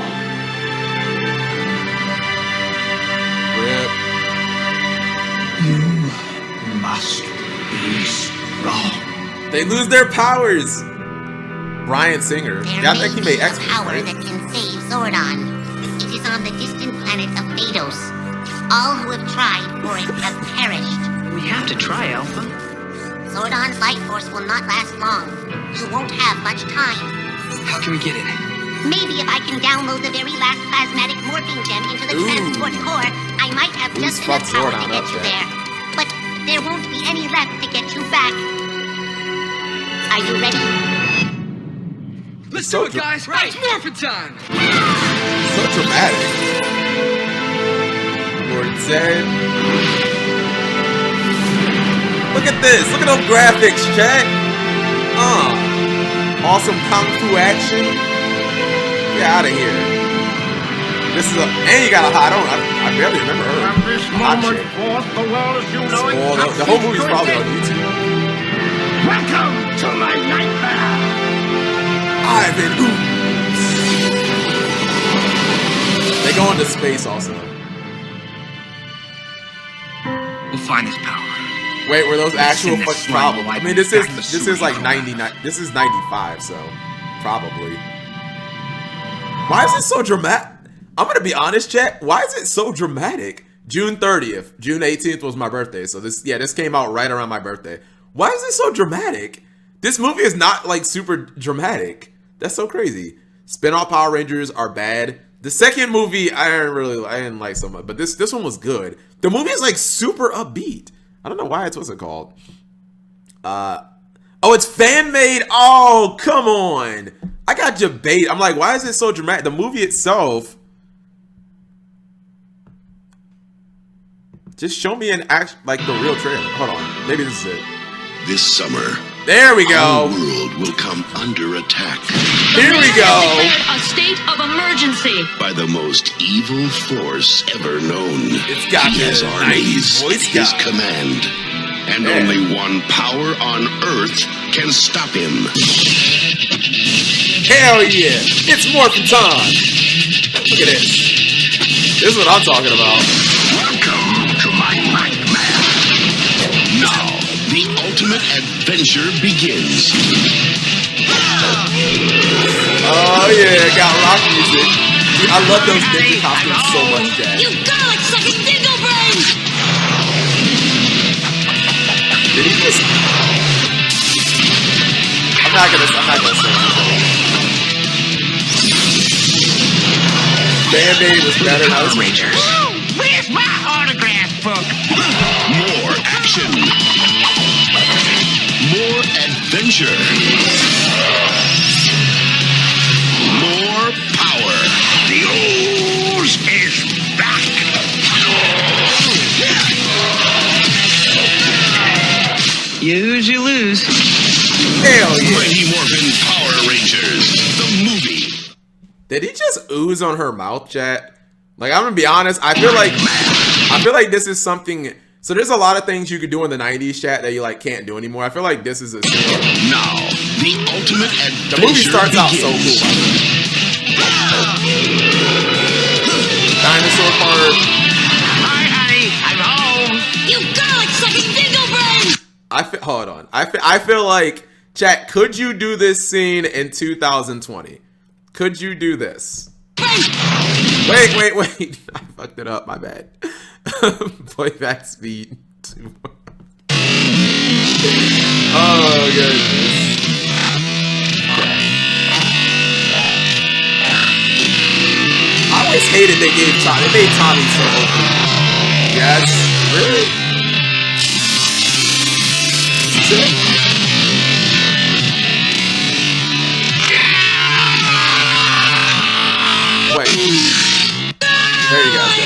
Rip. You must be strong. They lose their powers. Bryan Singer. Yeah, I think he made X-Men, power right? that can save Zordon. It is on the distant planet of Vados. All who have tried for it have perished. We have to try, Alpha. Zordon's life force will not last long. You won't have much time. How can we get it? Maybe if I can download the very last plasmatic morphing gem into the transport core, I might have just enough power to get you there. But there won't be any left to get you back. Are you ready? Let's do it, guys! Right. It's morphin' time! So dramatic. Lord Zed. Look at this! Look at those graphics, chat! Awesome kung fu action. Get out of here. This is a... And you got a hot on. I barely remember her. From this moment forth, the world as you know it... The whole movie's probably on YouTube. Welcome to my nightmare! Ivan Ooze. They go into space also. We'll find his power. Wait, were those actual fucking problems? I mean, this is like 99. This is 95, so probably. Why is it so dramatic? I'm gonna be honest, chat. Why is it so dramatic? June 30th, June 18th was my birthday, so this came out right around my birthday. Why is it so dramatic? This movie is not like super dramatic. That's so crazy. Spin-off Power Rangers are bad. The second movie I didn't like so much, but this one was good. The movie is like super upbeat. I don't know why it's what's it called. Oh, it's fan made. Oh, come on. I got debate. I'm like, why is it so dramatic? The movie itself. Just show me an act like the real trailer. Hold on. Maybe this is it. This summer, there we go. Our world will come under attack. Here we go. A state of emergency By the most evil force ever known. It's got he has armies at his command. And only one power on Earth can stop him. Hell yeah. It's morphin' time. Look at this. This is what I'm talking about. Welcome to my nightmare. Now, the ultimate adventure begins. Oh yeah, got rock music. Dude, I love those ninja costumes so much, Jack. You garlic sucking dingo brains! Did he just... I'm not gonna say anything. Band-Aid was better than Power Rangers. Where's my autograph book? More action. More adventure. More power. The ooze is back. You ooze, you lose. Hell yeah. Mighty Morphin Power Rangers, the movie. Did he just ooze on her mouth, chat? Like, I'm gonna be honest, I feel like this is something. So there's a lot of things you could do in the 90s, chat, that you like can't do anymore. I feel like this is a now the ultimate adventure. The movie starts out so cool. Dinosaur part. Hi, honey, I'm home. You garlic sucking dingo brains! Hold on. I feel like, chat, could you do this scene in 2020? Could you do this? Wait. I fucked it up. My bad. Playback speed. Oh, goodness. I always hated they made Tommy so open. Yes. Really? There you guys go.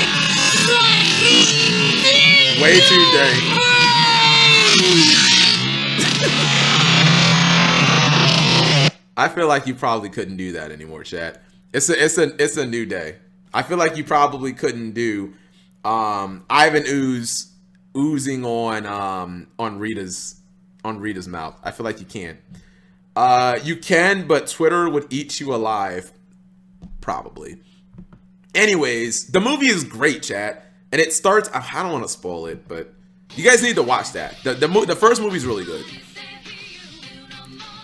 Way too dang. I feel like you probably couldn't do that anymore, chat. It's a new day. I feel like you probably couldn't do Ivan oozing on Rita's mouth. I feel like you can't. You can, but Twitter would eat you alive. Probably. Anyways, the movie is great, chat. And it starts, I don't want to spoil it, but you guys need to watch that. The first movie is really good.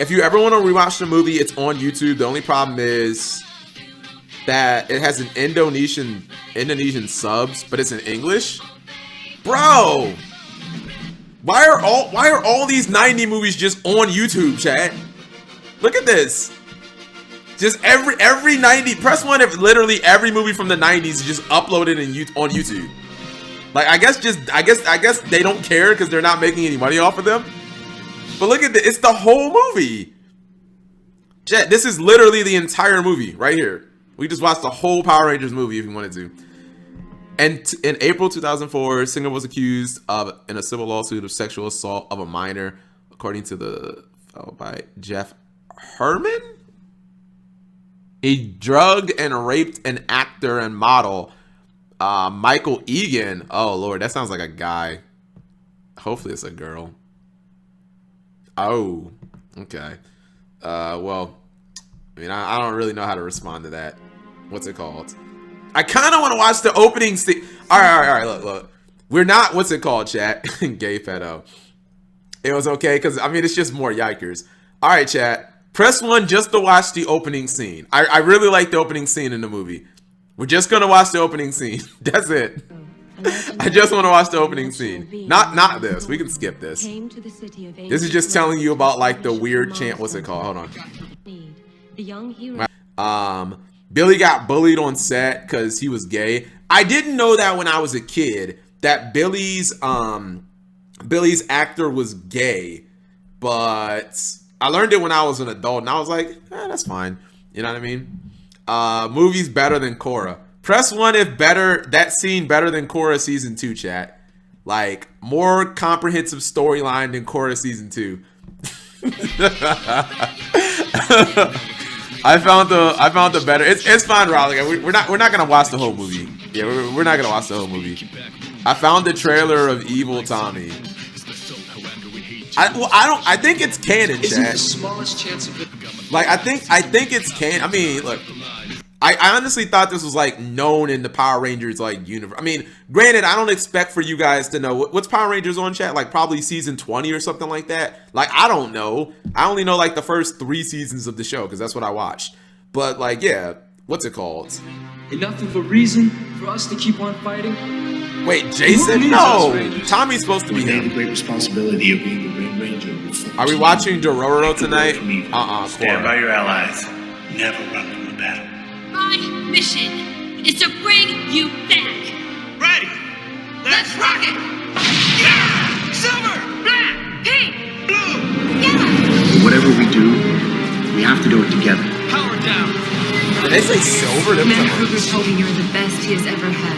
If you ever want to rewatch the movie, it's on YouTube. The only problem is that it has an Indonesian subs, but it's in English. Bro, why are all these 90 movies just on YouTube, chat? Look at this. Just every 90, press 1 if literally every movie from the 90s is just uploaded on YouTube. Like I guess they don't care because they're not making any money off of them. But look at this, it's the whole movie. Chat, this is literally the entire movie right here. We just watched the whole Power Rangers movie if you wanted to. And in April 2004, Singer was accused of in a civil lawsuit of sexual assault of a minor, according to the by Jeff Herman. He drugged and raped an actor and model, Michael Egan. Oh Lord, that sounds like a guy. Hopefully it's a girl. Oh, okay. Well, I mean, I don't really know how to respond to that. What's it called? I kind of want to watch the opening scene. All right. Look. We're not, what's it called, chat? Gay pedo. It was okay, because, I mean, it's just more yikers. All right, chat. Press 1 just to watch the opening scene. I really like the opening scene in the movie. We're just going to watch the opening scene. That's it. I just want to watch the opening scene. Not this. We can skip this. This is just telling you about, like, the weird chant. What's it called? Hold on. Billy got bullied on set because he was gay. I didn't know that when I was a kid, that Billy's actor was gay, but I learned it when I was an adult, and I was like, that's fine. You know what I mean? Movies better than Korra. Press 1 if that scene better than Korra season 2, chat. Like, more comprehensive storyline than Korra season 2. I found the better. It's fine, Raleigh. We're not gonna watch the whole movie. Yeah, we're not gonna watch the whole movie. I found the trailer of Evil Tommy. I think it's canon, chat. The smallest chance of it. Like I think it's canon. I mean, look. I honestly thought this was like known in the Power Rangers like universe. I mean, granted, I don't expect for you guys to know what's Power Rangers on, chat, like probably season 20 or something like that. Like I don't know. I only know like the first 3 seasons of the show because that's what I watched. But like, yeah, what's it called? Enough of a reason for us to keep on fighting. Wait, Jason? No, Tommy's supposed to be him. The great responsibility of being the Red Ranger. Are we watching Dororo tonight? Stand by your allies. Never run from the battle. My mission is to bring you back. Ready? Let's rock it! Yeah! Silver! Black, pink, Blue! yellow. Whatever we do, we have to do it together. Power down. Did they say silver? Matt Kruger's told me you're the best he has ever had.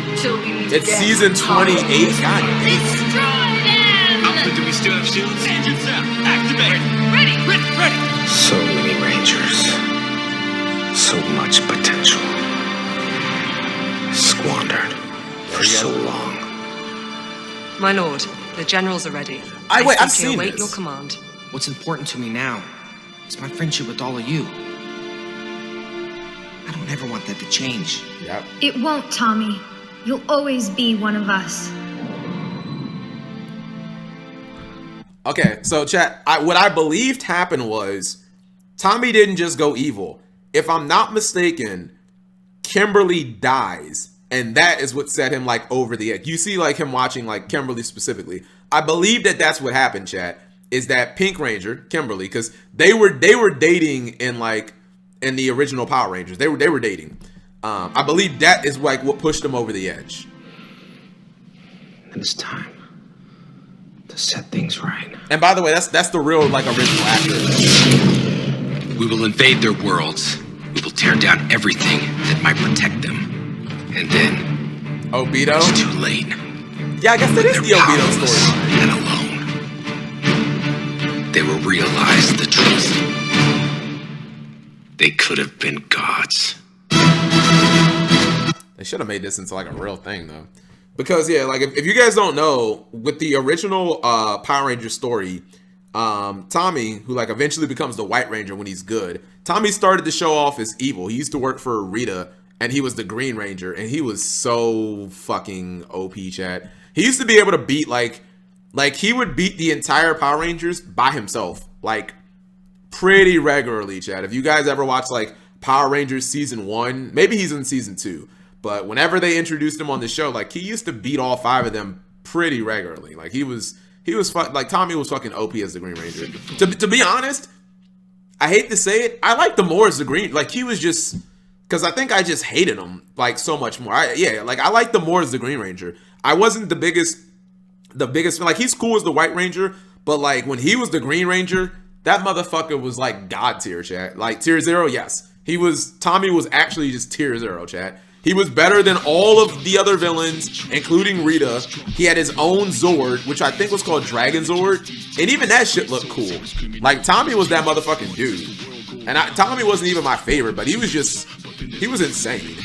It's season 28. God damn. Destroy them! Alpha, do we still have shields? Engines up! Activate! Ready! Ready! So many Rangers. So much potential. Squandered for so long. My lord, the generals are ready. I've seen await this. your command. What's important to me now is my friendship with all of you. I don't ever want that to change. Yep. It won't, Tommy. You'll always be one of us. Okay, so chat, what I believed happened was Tommy didn't just go evil. If I'm not mistaken, Kimberly dies, and that is what set him like over the edge. You see like him watching like Kimberly specifically. I believe that that's what happened, chat, is that Pink Ranger, Kimberly, because they were dating in the original Power Rangers. They were dating. I believe that is like what pushed them over the edge. And it's time to set things right. And by the way, that's the real like original actor. We will invade their worlds. We will tear down everything that might protect them. And then... Obito? It's too late. Yeah, I guess that is the Obito story. And alone. They will realize the truth. They could have been gods. They should have made this into like a real thing though. Because yeah, like if you guys don't know, with the original Power Ranger story, Tommy, who like eventually becomes the White Ranger when he's good, Tommy started to show off as evil. He used to work for Rita, and he was the Green Ranger, and he was so fucking OP, chat. He used to be able to beat like he would beat the entire Power Rangers by himself, like pretty regularly, chat. If you guys ever watch like Power Rangers season 1, maybe he's in season 2, but whenever they introduced him on the show, like he used to beat all 5 of them pretty regularly. Like he was like Tommy was fucking OP as the Green Ranger. To be honest, I hate to say it, I liked him more as the Green. Like he was just, because I think I just hated him like so much more. I liked him more as the Green Ranger. I wasn't the biggest like he's cool as the White Ranger, but like when he was the Green Ranger, that motherfucker was like God tier, chat. Like tier 0, yes. Tommy was actually just tier 0, chat. He was better than all of the other villains, including Rita. He had his own Zord, which I think was called Dragon Zord. And even that shit looked cool. Like, Tommy was that motherfucking dude. And Tommy wasn't even my favorite, but he was insane.